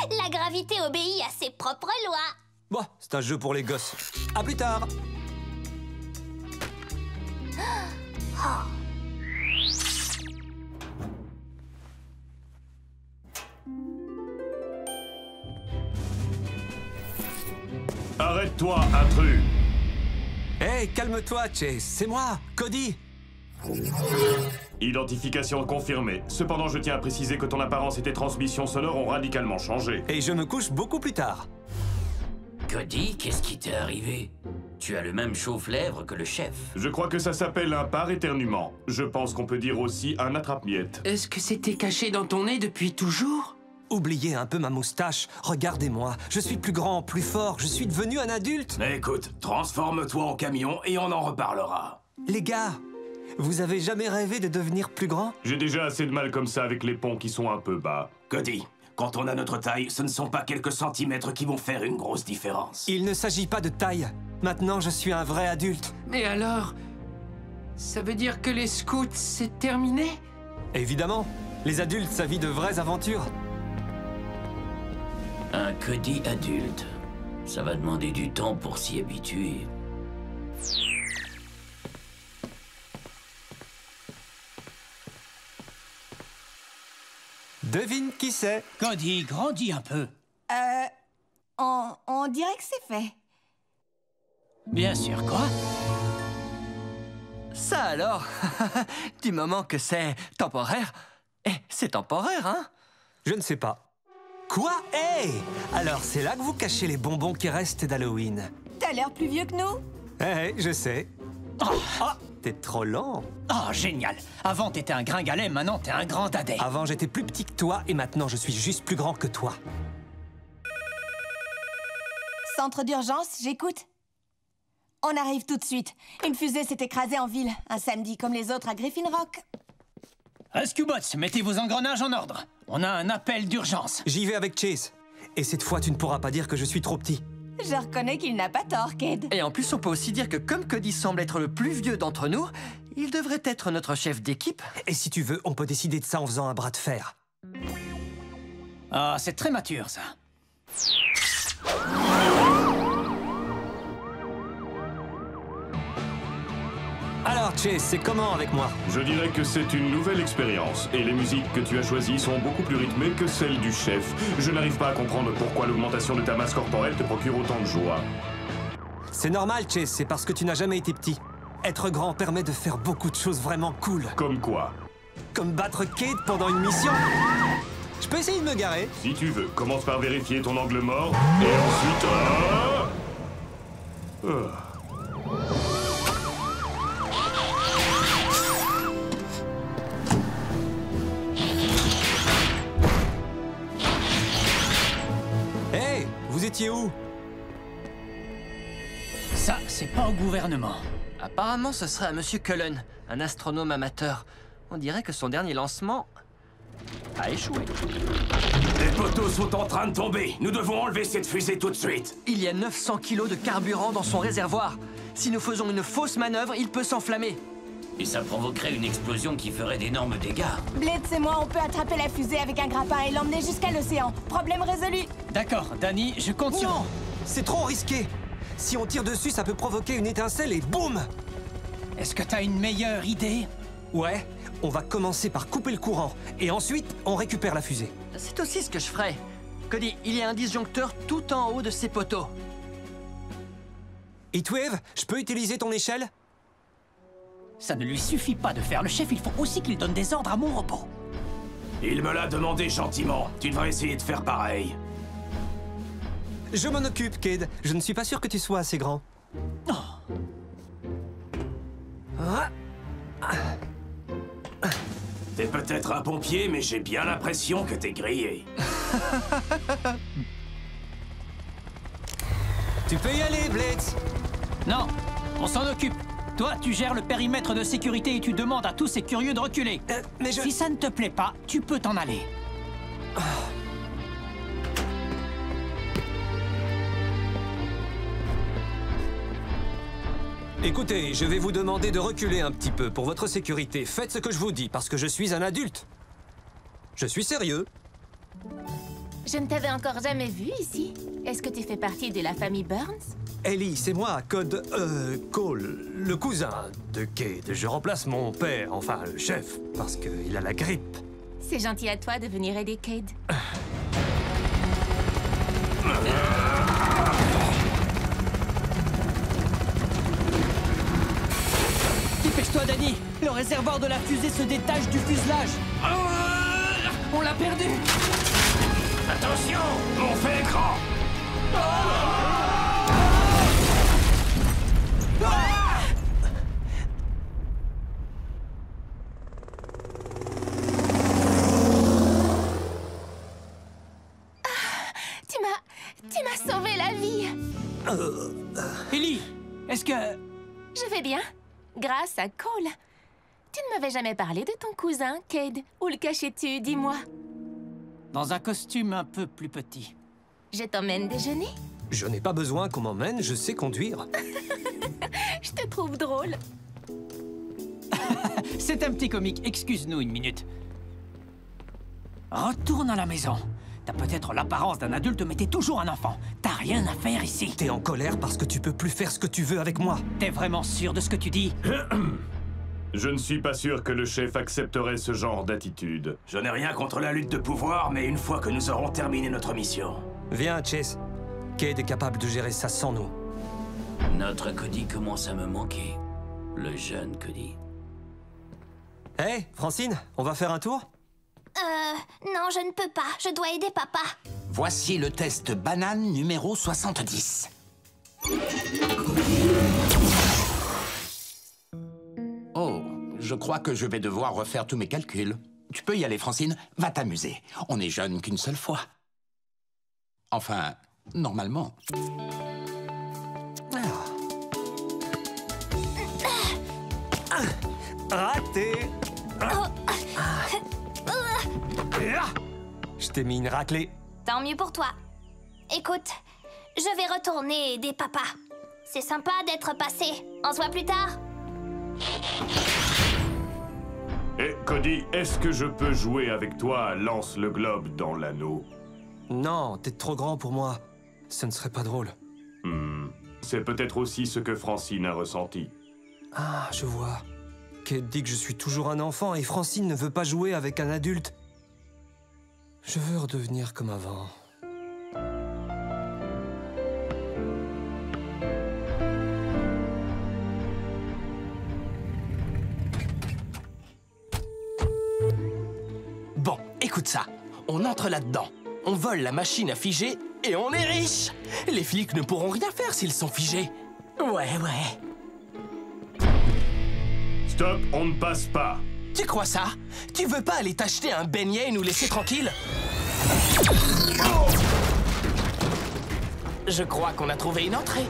La gravité obéit à ses propres lois. Bon, c'est un jeu pour les gosses. À plus tard. Arrête-toi, intrus! Hey, calme-toi, Chase. C'est moi, Cody. Identification confirmée. Cependant, je tiens à préciser que ton apparence et tes transmissions sonores ont radicalement changé. Et je me couche beaucoup plus tard. Cody, qu'est-ce qui t'est arrivé? Tu as le même chauffe-lèvres que le chef. Je crois que ça s'appelle un par éternuement. Je pense qu'on peut dire aussi un attrape-miettes. Est-ce que c'était caché dans ton nez depuis toujours? Oubliez un peu ma moustache. Regardez-moi. Je suis plus grand, plus fort. Je suis devenu un adulte. Mais écoute, transforme-toi en camion et on en reparlera. Les gars, vous avez jamais rêvé de devenir plus grand? J'ai déjà assez de mal comme ça avec les ponts qui sont un peu bas. Cody, quand on a notre taille, ce ne sont pas quelques centimètres qui vont faire une grosse différence. Il ne s'agit pas de taille. Maintenant, je suis un vrai adulte. Mais alors... ça veut dire que les scouts, c'est terminé? Évidemment. Les adultes, ça vit de vraies aventures. Un Cody adulte. Ça va demander du temps pour s'y habituer. Devine qui c'est? Cody, grandis un peu. On dirait que c'est fait. Bien sûr, quoi? Ça alors, du moment que c'est temporaire, c'est temporaire, hein? Je ne sais pas. Quoi? Hey! Alors, c'est là que vous cachez les bonbons qui restent d'Halloween. T'as l'air plus vieux que nous. Je sais. Oh, t'es trop lent. Oh, génial. Avant, t'étais un gringalet, maintenant, t'es un grand dadais. Avant, j'étais plus petit que toi, et maintenant, je suis juste plus grand que toi. Centre d'urgence, j'écoute. On arrive tout de suite. Une fusée s'est écrasée en ville, un samedi comme les autres à Griffin Rock. Rescue Bots, mettez vos engrenages en ordre. On a un appel d'urgence. J'y vais avec Chase. Et cette fois, tu ne pourras pas dire que je suis trop petit. Je reconnais qu'il n'a pas tort, Cade. Et en plus, on peut aussi dire que comme Cody semble être le plus vieux d'entre nous, il devrait être notre chef d'équipe. Et si tu veux, on peut décider de ça en faisant un bras de fer. Ah, c'est très mature, ça. Alors, Chase, c'est comment avec moi? Je dirais que c'est une nouvelle expérience. Et les musiques que tu as choisies sont beaucoup plus rythmées que celles du chef. Je n'arrive pas à comprendre pourquoi l'augmentation de ta masse corporelle te procure autant de joie. C'est normal, Chase, c'est parce que tu n'as jamais été petit. Être grand permet de faire beaucoup de choses vraiment cool. Comme quoi? Comme battre Cade pendant une mission. Je peux essayer de me garer? Si tu veux, commence par vérifier ton angle mort, et ensuite... Hey, vous étiez où? Ça, c'est pas au gouvernement. Apparemment, ce serait à Monsieur Cullen, un astronome amateur. On dirait que son dernier lancement a échoué. Les poteaux sont en train de tomber. Nous devons enlever cette fusée tout de suite. Il y a 900 kilos de carburant dans son réservoir. Si nous faisons une fausse manœuvre, il peut s'enflammer. Et ça provoquerait une explosion qui ferait d'énormes dégâts. Blitz et moi, on peut attraper la fusée avec un grappin et l'emmener jusqu'à l'océan. Problème résolu. D'accord, Danny, je compte sur... Non, c'est trop risqué. Si on tire dessus, ça peut provoquer une étincelle et boum! Est-ce que t'as une meilleure idée? Ouais, on va commencer par couper le courant. Et ensuite, on récupère la fusée. C'est aussi ce que je ferais. Cody, il y a un disjoncteur tout en haut de ces poteaux. Heatwave, je peux utiliser ton échelle? Ça ne lui suffit pas de faire le chef, il faut aussi qu'il donne des ordres à mon robot. Il me l'a demandé gentiment. Tu devrais essayer de faire pareil. Je m'en occupe, Cade. Je ne suis pas sûr que tu sois assez grand. T'es peut-être un pompier, mais j'ai bien l'impression que t'es grillé. Tu peux y aller, Blitz. Non, on s'en occupe. Toi, tu gères le périmètre de sécurité et tu demandes à tous ces curieux de reculer. Mais Si ça ne te plaît pas, tu peux t'en aller. Écoutez, je vais vous demander de reculer un petit peu pour votre sécurité. Faites ce que je vous dis, parce que je suis un adulte. Je suis sérieux. Je ne t'avais encore jamais vu ici. Est-ce que tu fais partie de la famille Burns? Ellie, c'est moi, Cole, le cousin de Cade. Je remplace mon père, enfin le chef, parce qu'il a la grippe. C'est gentil à toi de venir aider Cade. Dépêche-toi, Danny. Le réservoir de la fusée se détache du fuselage. On l'a perdu. Attention, mon fait écran. Tu m'as sauvé la vie. Ellie, est-ce que... Je vais bien, grâce à Cole. Tu ne m'avais jamais parlé de ton cousin, Cade. Où le cachais-tu, dis-moi? Dans un costume un peu plus petit. Je t'emmène déjeuner? Je n'ai pas besoin qu'on m'emmène, je sais conduire. Je te trouve drôle. C'est un petit comique, excuse-nous une minute. Retourne à la maison. T'as peut-être l'apparence d'un adulte, mais t'es toujours un enfant. T'as rien à faire ici. T'es en colère parce que tu peux plus faire ce que tu veux avec moi. T'es vraiment sûr de ce que tu dis? Je ne suis pas sûr que le chef accepterait ce genre d'attitude. Je n'ai rien contre la lutte de pouvoir, mais une fois que nous aurons terminé notre mission... Viens, Chase. Cade est capable de gérer ça sans nous. Notre Cody commence à me manquer. Le jeune Cody. Hé, Francine, on va faire un tour? Non, je ne peux pas. Je dois aider papa. Voici le test banane numéro 70. Oh, je crois que je vais devoir refaire tous mes calculs. Tu peux y aller, Francine. Va t'amuser. On n'est jeune qu'une seule fois. Enfin, normalement. Raté! Je t'ai mis une raclée. Tant mieux pour toi. Écoute, je vais retourner aider papa. C'est sympa d'être passé. On se voit plus tard. Eh, Cody, est-ce que je peux jouer avec toi à Lance le globe dans l'anneau? Non, t'es trop grand pour moi. Ce ne serait pas drôle. C'est peut-être aussi ce que Francine a ressenti. Ah, je vois. Cade dit que je suis toujours un enfant et Francine ne veut pas jouer avec un adulte. Je veux redevenir comme avant. Bon, écoute ça. On entre là-dedans. On vole la machine à figer et on est riche. Les flics ne pourront rien faire s'ils sont figés. Ouais. Stop, on ne passe pas. Tu crois ça? Tu veux pas aller t'acheter un beignet et nous laisser tranquilles? Je crois qu'on a trouvé une entrée.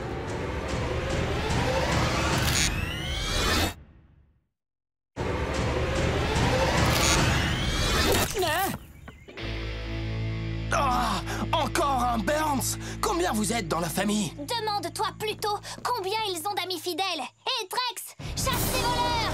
Encore un Burns! Combien vous êtes dans la famille? Demande-toi plutôt combien ils ont d'amis fidèles. Hé, Trex, chasse ces voleurs!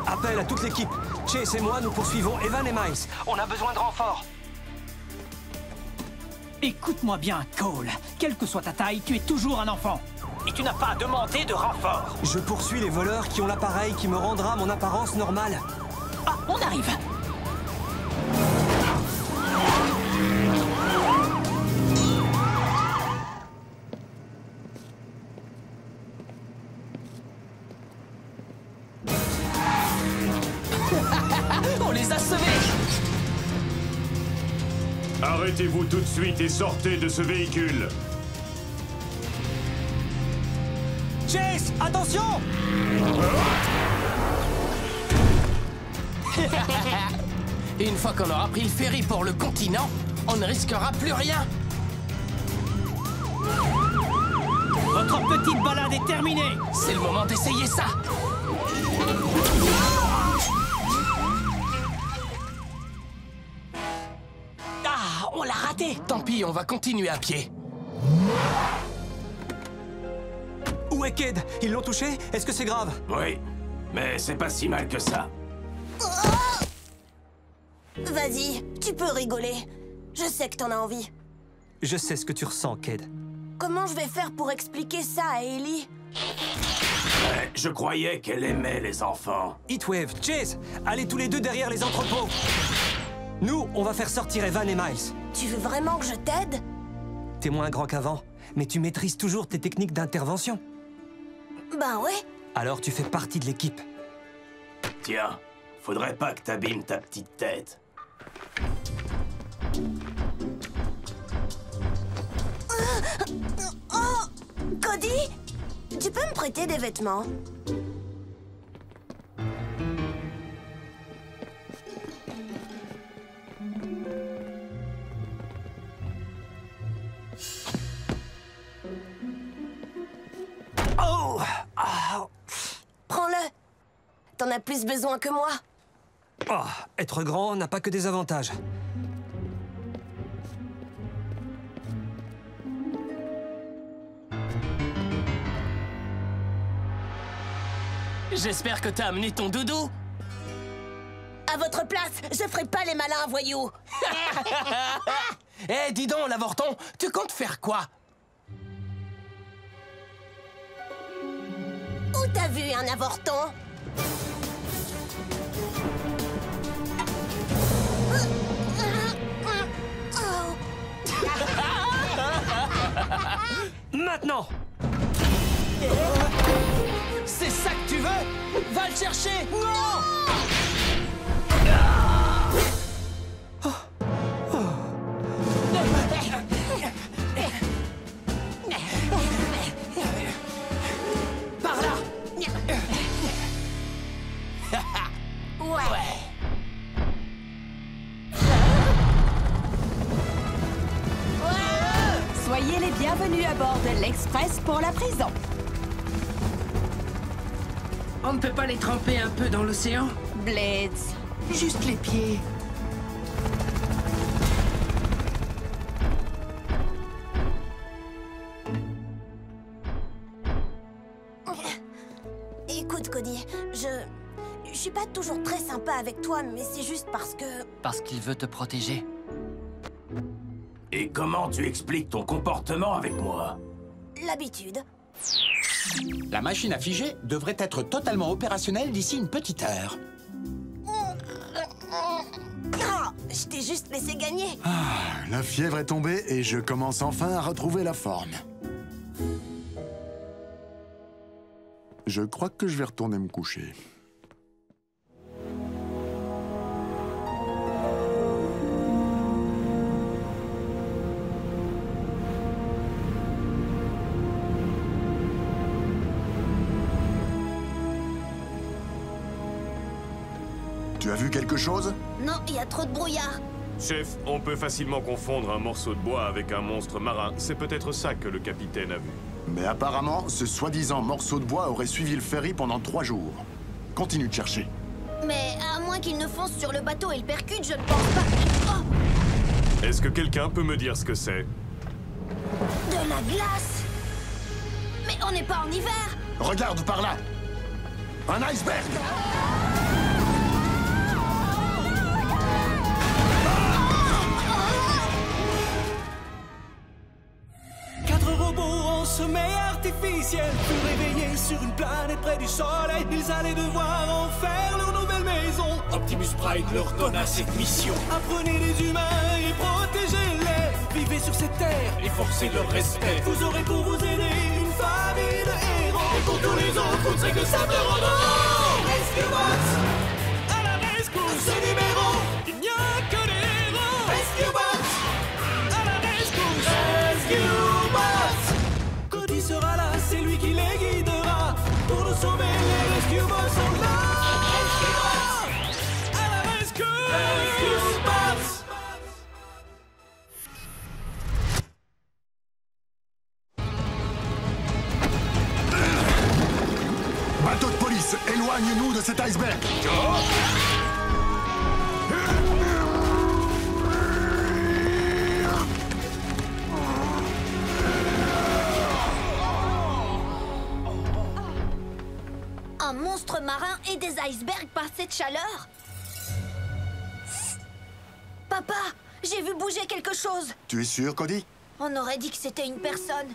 Appel à toute l'équipe. Chase et moi, nous poursuivons Evan et Miles. On a besoin de renforts. Écoute-moi bien, Cole. Quelle que soit ta taille, tu es toujours un enfant. et tu n'as pas demandé de renfort. Je poursuis les voleurs qui ont l'appareil qui me rendra mon apparence normale. Ah, on arrive. On les a sauvés. Arrêtez-vous tout de suite et sortez de ce véhicule. Chase, attention! Une fois qu'on aura pris le ferry pour le continent, on ne risquera plus rien. Votre petite balade est terminée. C'est le moment d'essayer ça. Ah, on l'a raté. Tant pis, on va continuer à pied. Où est Cade? Ils l'ont touché? Est-ce que c'est grave? Oui, mais c'est pas si mal que ça. Vas-y, tu peux rigoler. Je sais que t'en as envie. Je sais ce que tu ressens, Cade. Comment je vais faire pour expliquer ça à Ellie? Je croyais qu'elle aimait les enfants. Heatwave, Chase, allez tous les deux derrière les entrepôts. Nous, on va faire sortir Evan et Miles. Tu veux vraiment que je t'aide? T'es moins grand qu'avant, mais tu maîtrises toujours tes techniques d'intervention. Ben ouais. Alors tu fais partie de l'équipe. Tiens, faudrait pas que t'abîmes ta petite tête. Oh! Cody? Tu peux me prêter des vêtements? Oh! Ah. Prends-le. T'en as plus besoin que moi. Oh, être grand n'a pas que des avantages. J'espère que t'as amené ton doudou. À votre place, je ferai pas les malins voyous. Eh, dis donc, l'avorton, tu comptes faire quoi? Où t'as vu un avorton? Maintenant! C'est ça que tu veux? Va le chercher! Non! Par là! Ouais. Soyez les bienvenus à bord de l'Express pour la prison. On ne peut pas les tremper un peu dans l'océan? Blitz. Juste les pieds. Écoute, Cody, je suis pas toujours très sympa avec toi, mais c'est juste parce que... Parce qu'il veut te protéger. Et comment tu expliques ton comportement avec moi? L'habitude. La machine à figer devrait être totalement opérationnelle d'ici une petite heure. Ah, je t'ai juste laissé gagner. Ah, la fièvre est tombée et je commence enfin à retrouver la forme. Je crois que je vais retourner me coucher. Tu as vu quelque chose? Non, il y a trop de brouillard. Chef, on peut facilement confondre un morceau de bois avec un monstre marin. C'est peut-être ça que le capitaine a vu. Mais apparemment, ce soi-disant morceau de bois aurait suivi le ferry pendant 3 jours. Continue de chercher. Mais à moins qu'il ne fonce sur le bateau et le percute, je ne pense pas... Oh! Est-ce que quelqu'un peut me dire ce que c'est? De la glace! Mais on n'est pas en hiver! Regarde par là! Un iceberg! Quatre robots en sommeil artificiel sur une planète près du soleil. Ils allaient devoir en faire leur nouvelle maison. Optimus Prime leur donna cette mission. Apprenez les humains et protégez-les. Vivez sur cette terre et forcez leur respect. Vous aurez pour vous aider une famille de héros. Et pour tous les autres, vous ne serez que simples robots. Rescue Bots à la rescousse. Ce numéro, il n'y a que des héros. Rescue Bots à la rescousse. Rescue Bots. Cody sera là, c'est lui qui les guidera. Pour nous sauver, les Rescue Bots sont là. Rescue Bots à la rescousse. Rescue Bots. Bateau de police, éloigne-nous de cet iceberg. Un monstre marin et des icebergs par cette chaleur? Papa, j'ai vu bouger quelque chose. Tu es sûr, Cody? On aurait dit que c'était une personne.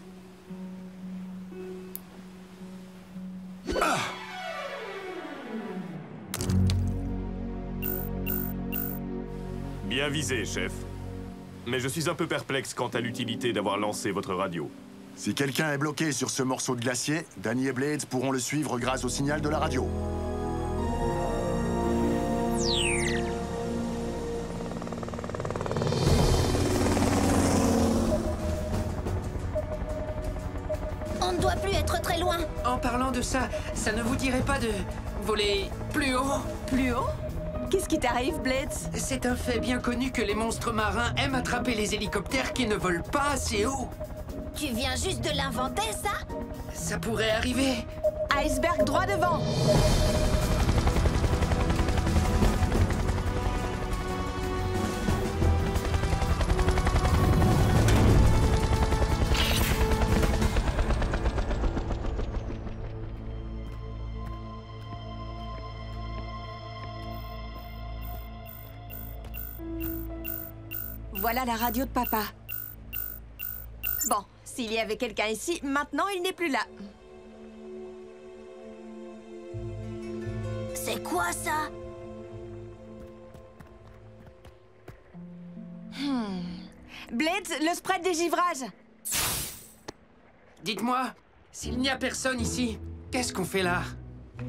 Bien visé, chef. Mais je suis un peu perplexe quant à l'utilité d'avoir lancé votre radio. Si quelqu'un est bloqué sur ce morceau de glacier, Danny et Blades pourront le suivre grâce au signal de la radio. On ne doit plus être très loin. En parlant de ça, ça ne vous dirait pas de voler plus haut? Plus haut? Qu'est-ce qui t'arrive, Blades? C'est un fait bien connu que les monstres marins aiment attraper les hélicoptères qui ne volent pas assez haut. Tu viens juste de l'inventer, ça? Ça pourrait arriver. Iceberg droit devant. Voilà la radio de papa. Bon, s'il y avait quelqu'un ici, maintenant il n'est plus là. C'est quoi ça? Blades, le spray de dégivrage. Dites-moi, s'il n'y a personne ici, qu'est-ce qu'on fait là?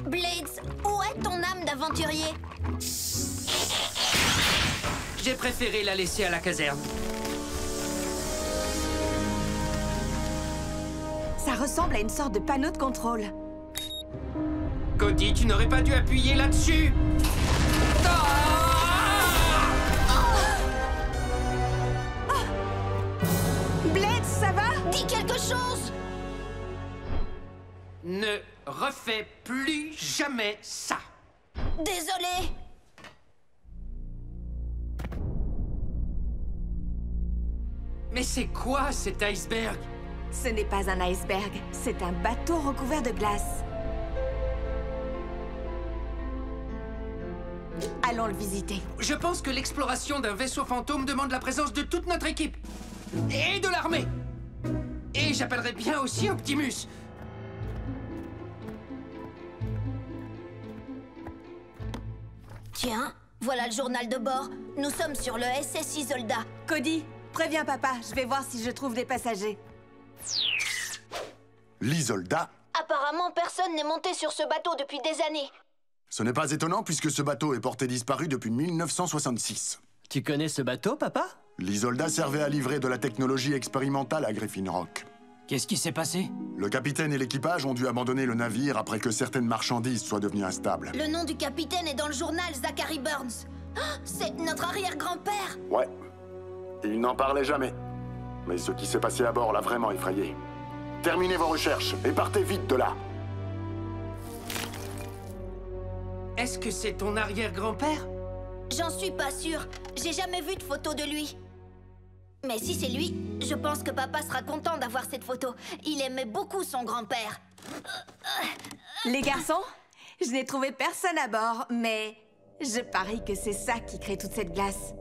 Blades, où est ton âme d'aventurier? J'ai préféré la laisser à la caserne. Ça ressemble à une sorte de panneau de contrôle. Cody, tu n'aurais pas dû appuyer là-dessus. Blades, ça va? Dis quelque chose! Ne refais plus jamais ça. Désolé. Mais c'est quoi cet iceberg? Ce n'est pas un iceberg, c'est un bateau recouvert de glace. Allons le visiter. Je pense que l'exploration d'un vaisseau fantôme demande la présence de toute notre équipe. Et de l'armée. Et j'appellerais bien aussi Optimus. Tiens, voilà le journal de bord. Nous sommes sur le SS Isolda. Cody, préviens papa, je vais voir si je trouve des passagers. L'Isolda? Apparemment, personne n'est monté sur ce bateau depuis des années. Ce n'est pas étonnant puisque ce bateau est porté disparu depuis 1966. Tu connais ce bateau, papa? L'Isolda servait à livrer de la technologie expérimentale à Griffin Rock. Qu'est-ce qui s'est passé? Le capitaine et l'équipage ont dû abandonner le navire après que certaines marchandises soient devenues instables. Le nom du capitaine est dans le journal, Zachary Burns. Ah, c'est notre arrière-grand-père. Ouais. Il n'en parlait jamais. Mais ce qui s'est passé à bord l'a vraiment effrayé. Terminez vos recherches et partez vite de là. Est-ce que c'est ton arrière-grand-père? J'en suis pas sûre. J'ai jamais vu de photo de lui. Mais si c'est lui, je pense que papa sera content d'avoir cette photo. Il aimait beaucoup son grand-père. Les garçons, je n'ai trouvé personne à bord, mais je parie que c'est ça qui crée toute cette glace.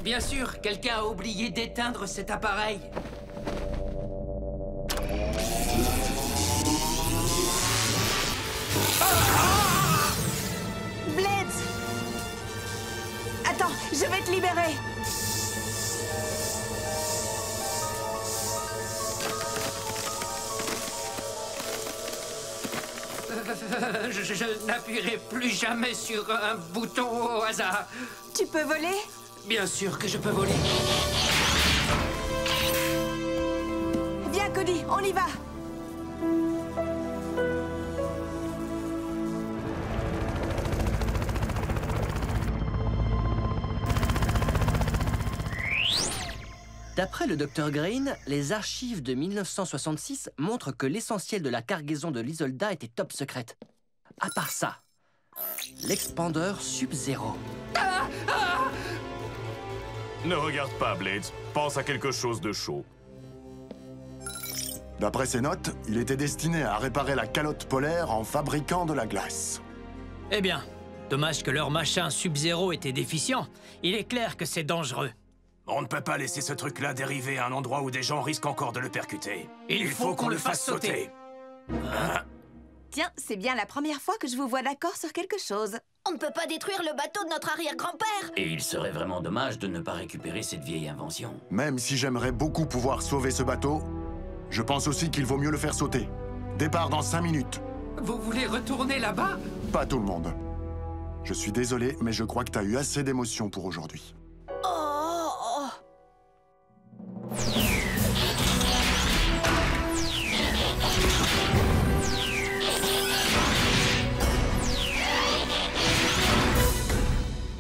Bien sûr, quelqu'un a oublié d'éteindre cet appareil. Blitz! Attends, je vais te libérer. Je n'appuierai plus jamais sur un bouton au hasard. Tu peux voler? Bien sûr que je peux voler. Viens, Cody, on y va. D'après le Dr Green, les archives de 1966 montrent que l'essentiel de la cargaison de l'Isolda était top secrète. À part ça, l'expander Sub-Zero. Ne regarde pas, Blades. Pense à quelque chose de chaud. D'après ses notes, il était destiné à réparer la calotte polaire en fabriquant de la glace. Eh bien, dommage que leur machin Sub-Zero était déficient. Il est clair que c'est dangereux. On ne peut pas laisser ce truc-là dériver à un endroit où des gens risquent encore de le percuter. Il faut qu'on le fasse sauter. Tiens, c'est bien la première fois que je vous vois d'accord sur quelque chose. On ne peut pas détruire le bateau de notre arrière-grand-père. Et il serait vraiment dommage de ne pas récupérer cette vieille invention. Même si j'aimerais beaucoup pouvoir sauver ce bateau, je pense aussi qu'il vaut mieux le faire sauter. Départ dans 5 minutes. Vous voulez retourner là-bas? Pas tout le monde. Je suis désolé, mais je crois que t'as eu assez d'émotions pour aujourd'hui.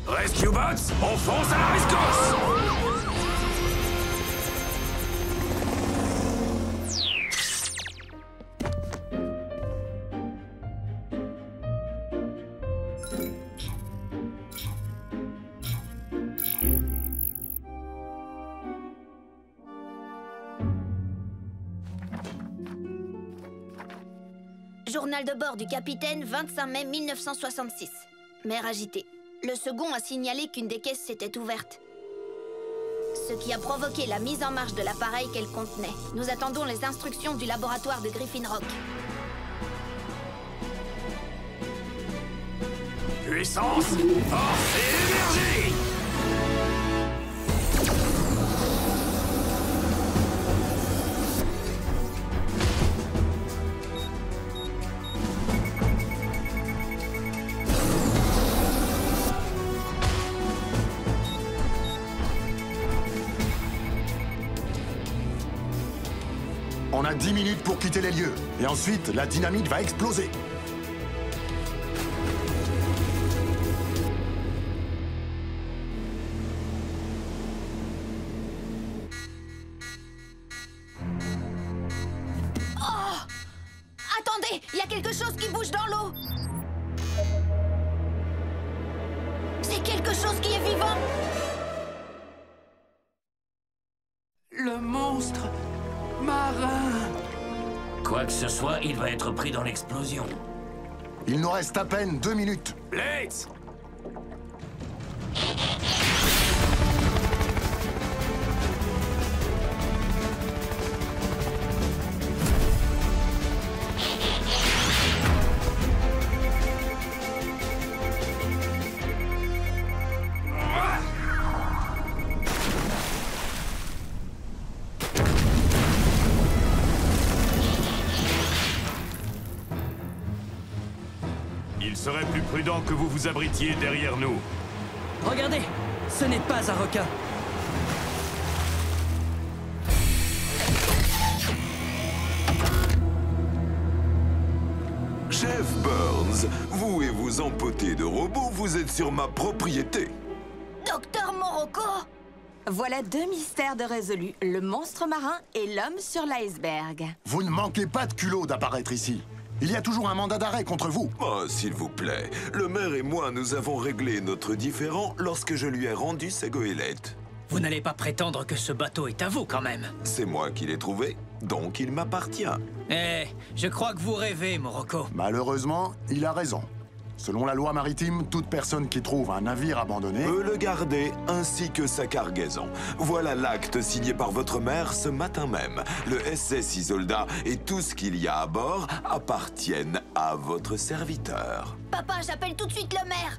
Rescue Bots, on fonce à la rescousse! Journal de bord du capitaine, 25 mai 1966. Mer agitée. Le second a signalé qu'une des caisses s'était ouverte. Ce qui a provoqué la mise en marche de l'appareil qu'elle contenait. Nous attendons les instructions du laboratoire de Griffin Rock. Puissance, force et énergie! On a 10 minutes pour quitter les lieux. Et ensuite, la dynamite va exploser. Oh! Attendez, il y a quelque chose qui bouge dans l'eau. C'est quelque chose qui est vivant. Le monstre marin. Quoi que ce soit, il va être pris dans l'explosion. Il nous reste à peine 2 minutes. Blades! Il serait plus prudent que vous vous abritiez derrière nous. Regardez, ce n'est pas un requin. Chef Burns, vous et vos empotés de robots, vous êtes sur ma propriété. Docteur Morocco! Voilà 2 mystères de résolus, le monstre marin et l'homme sur l'iceberg. Vous ne manquez pas de culot d'apparaître ici. Il y a toujours un mandat d'arrêt contre vous. Oh, s'il vous plaît. Le maire et moi, nous avons réglé notre différend lorsque je lui ai rendu sa goélette. Vous n'allez pas prétendre que ce bateau est à vous, quand même. C'est moi qui l'ai trouvé, donc il m'appartient. Eh, je crois que vous rêvez, Morocco. Malheureusement, il a raison. Selon la loi maritime, toute personne qui trouve un navire abandonné peut le garder ainsi que sa cargaison. Voilà l'acte signé par votre mère ce matin même. Le SS Isolda et tout ce qu'il y a à bord appartiennent à votre serviteur. Papa, j'appelle tout de suite le maire.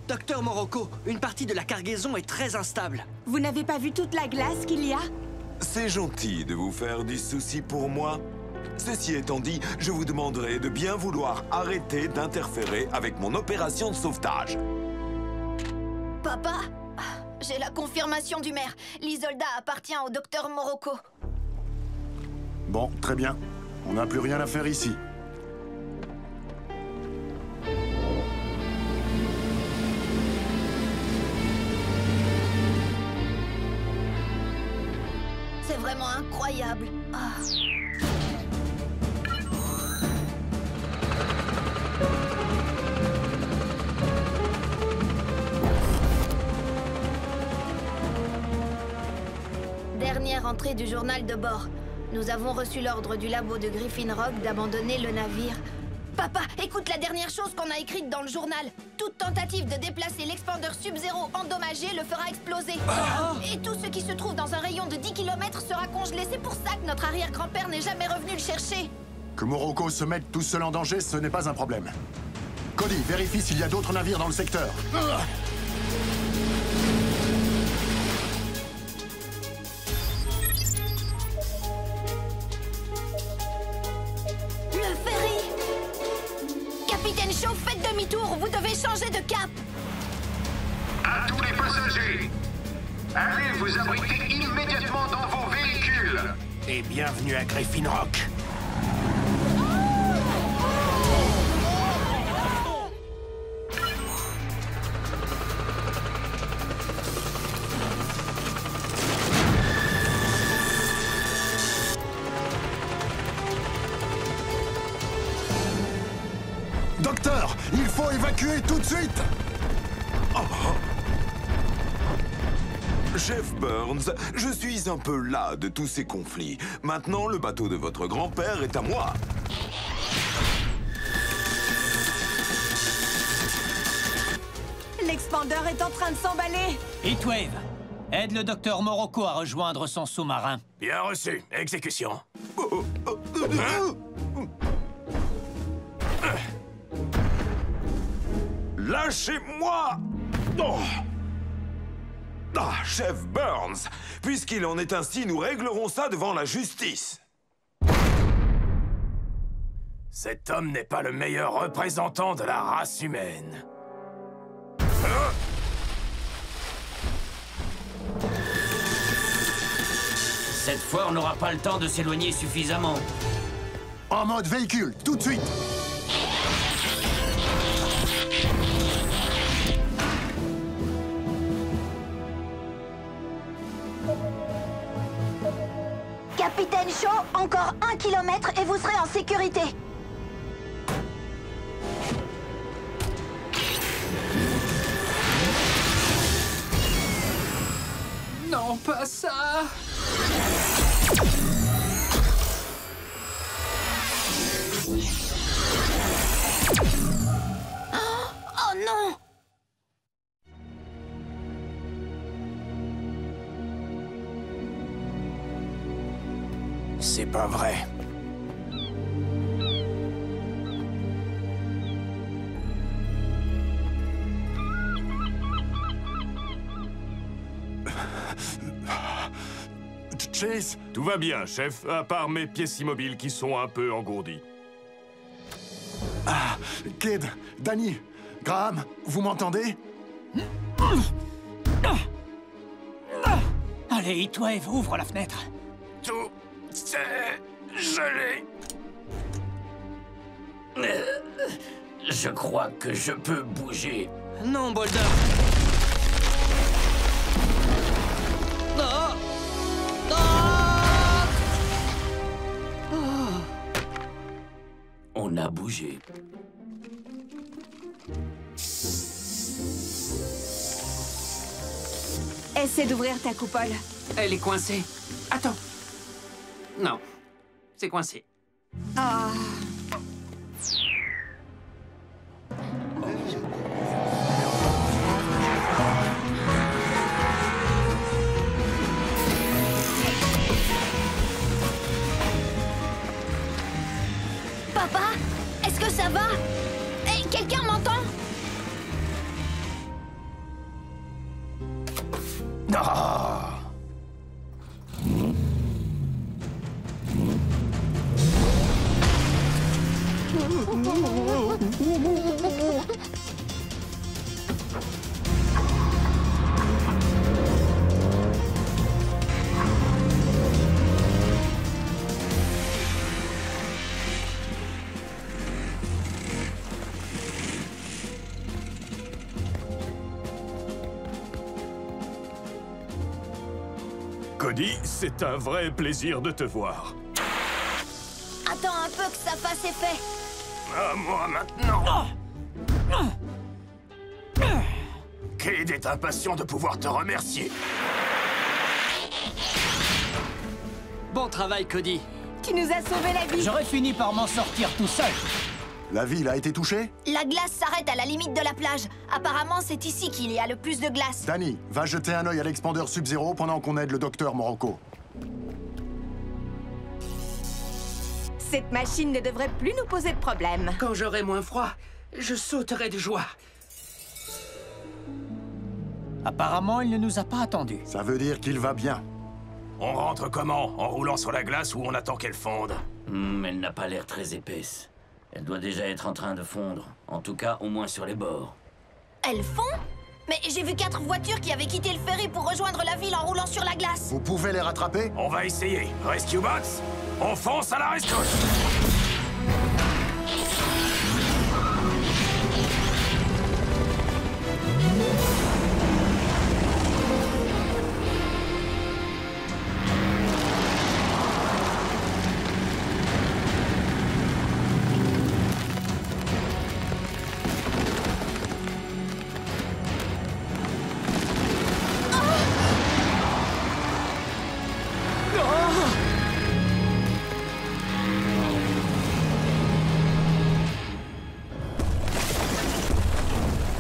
Docteur Morocco, une partie de la cargaison est très instable. Vous n'avez pas vu toute la glace qu'il y a? C'est gentil de vous faire du souci pour moi. Ceci étant dit, je vous demanderai de bien vouloir arrêter d'interférer avec mon opération de sauvetage. Papa, j'ai la confirmation du maire. L'Isolda appartient au docteur Morocco. Bon, très bien. On n'a plus rien à faire ici. C'est vraiment incroyable. Ah. Dernière entrée du journal de bord. Nous avons reçu l'ordre du labo de Griffin Rock d'abandonner le navire. Papa, écoute la dernière chose qu'on a écrite dans le journal. Toute tentative de déplacer l'expandeur Sub-Zero endommagé le fera exploser. Et tout ce qui se trouve dans un rayon de 10 km sera congelé. C'est pour ça que notre arrière-grand-père n'est jamais revenu le chercher. Que Morocco se mette tout seul en danger, ce n'est pas un problème. Cody, vérifie s'il y a d'autres navires dans le secteur. Le ferry! Capitaine Shaw, faites demi-tour, vous devez changer de cap! À tous les passagers, allez vous abriter immédiatement dans vos véhicules! Et bienvenue à Griffin Rock. Docteur, il faut évacuer tout de suite! Chef Burns, je suis un peu las de tous ces conflits. Maintenant, le bateau de votre grand-père est à moi. L'expandeur est en train de s'emballer. Heatwave, aide le docteur Morocco à rejoindre son sous-marin. Bien reçu. Exécution. Lâchez-moi! Oh. Ah, Chef Burns, puisqu'il en est ainsi, nous réglerons ça devant la justice. Cet homme n'est pas le meilleur représentant de la race humaine. Cette fois, on n'aura pas le temps de s'éloigner suffisamment. En mode véhicule, tout de suite! Capitaine Shaw, encore 1 kilomètre et vous serez en sécurité. Non, pas ça! Oh non! C'est pas vrai. Chase? Tout va bien, chef, à part mes pièces immobiles qui sont un peu engourdies. Ah, Kid, Danny, Graham, vous m'entendez? Allez, Heatwave, ouvre la fenêtre. Tout c'est gelé. Je crois que je peux bouger. Non, Boulder. Non. On a bougé. Essaie d'ouvrir ta coupole. Elle est coincée. Attends. Non, c'est coincé. Ah. Ah. Cody, c'est un vrai plaisir de te voir. Attends un peu que ça fasse effet. À moi maintenant. Cade est impatient de pouvoir te remercier. Bon travail, Cody. Tu nous as sauvé la vie. J'aurais fini par m'en sortir tout seul. La ville a été touchée? La glace s'arrête à la limite de la plage. Apparemment, c'est ici qu'il y a le plus de glace. Danny, va jeter un œil à l'expandeur Sub-Zero pendant qu'on aide le docteur Morocco. Cette machine ne devrait plus nous poser de problème. Quand j'aurai moins froid, je sauterai de joie. Apparemment, il ne nous a pas attendus. Ça veut dire qu'il va bien. On rentre comment? En roulant sur la glace ou on attend qu'elle fonde? Elle n'a pas l'air très épaisse. Elle doit déjà être en train de fondre. En tout cas, au moins sur les bords. Elles font? Mais j'ai vu 4 voitures qui avaient quitté le ferry pour rejoindre la ville en roulant sur la glace. Vous pouvez les rattraper? On va essayer. Rescue Bots, on fonce à la rescousse.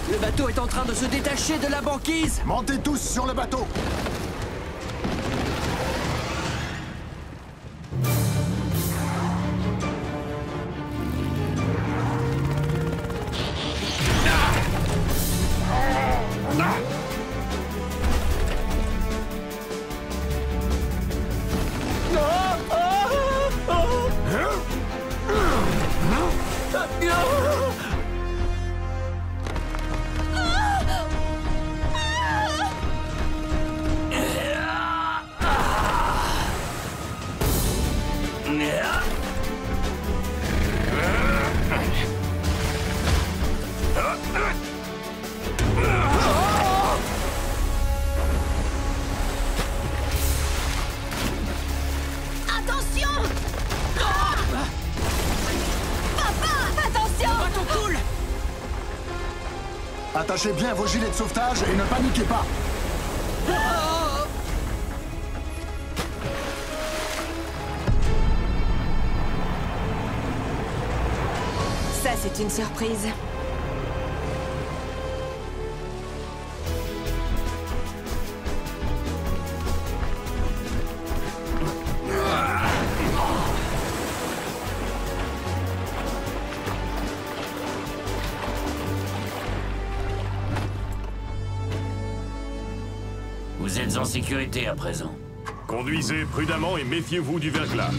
Le bateau est en train de se détacher de la banquise. Montez tous sur le bateau. Attachez bien vos gilets de sauvetage et ne paniquez pas. Ça, c'est une surprise. Vous êtes en sécurité à présent. Conduisez prudemment et méfiez-vous du verglas.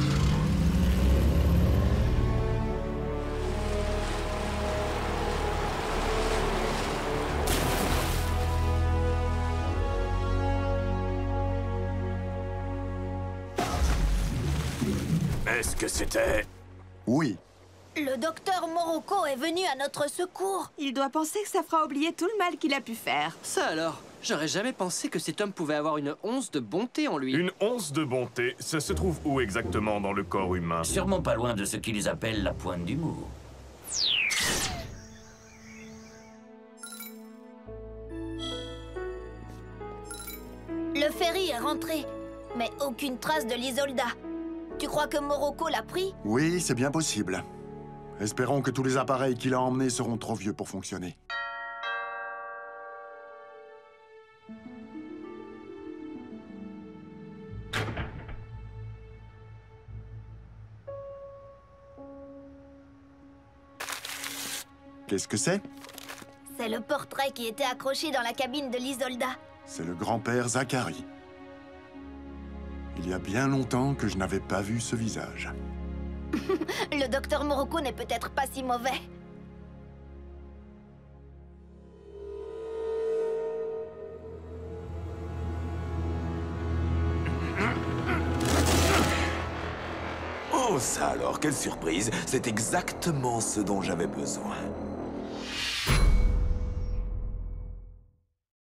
Est-ce que c'était... Oui. Le docteur Morocco est venu à notre secours. Il doit penser que ça fera oublier tout le mal qu'il a pu faire. Ça alors, j'aurais jamais pensé que cet homme pouvait avoir une once de bonté en lui. Une once de bonté, ça se trouve où exactement dans le corps humain? Sûrement pas loin de ce qu'ils appellent la pointe d'humour. Le ferry est rentré, mais aucune trace de l'Isolda. Tu crois que Morocco l'a pris? Oui, c'est bien possible. Espérons que tous les appareils qu'il a emmenés seront trop vieux pour fonctionner. Qu'est-ce que c'est? C'est le portrait qui était accroché dans la cabine de l'Isolda. C'est le grand-père Zachary. Il y a bien longtemps que je n'avais pas vu ce visage. Le docteur Morocco n'est peut-être pas si mauvais. Oh, ça alors, quelle surprise! C'est exactement ce dont j'avais besoin.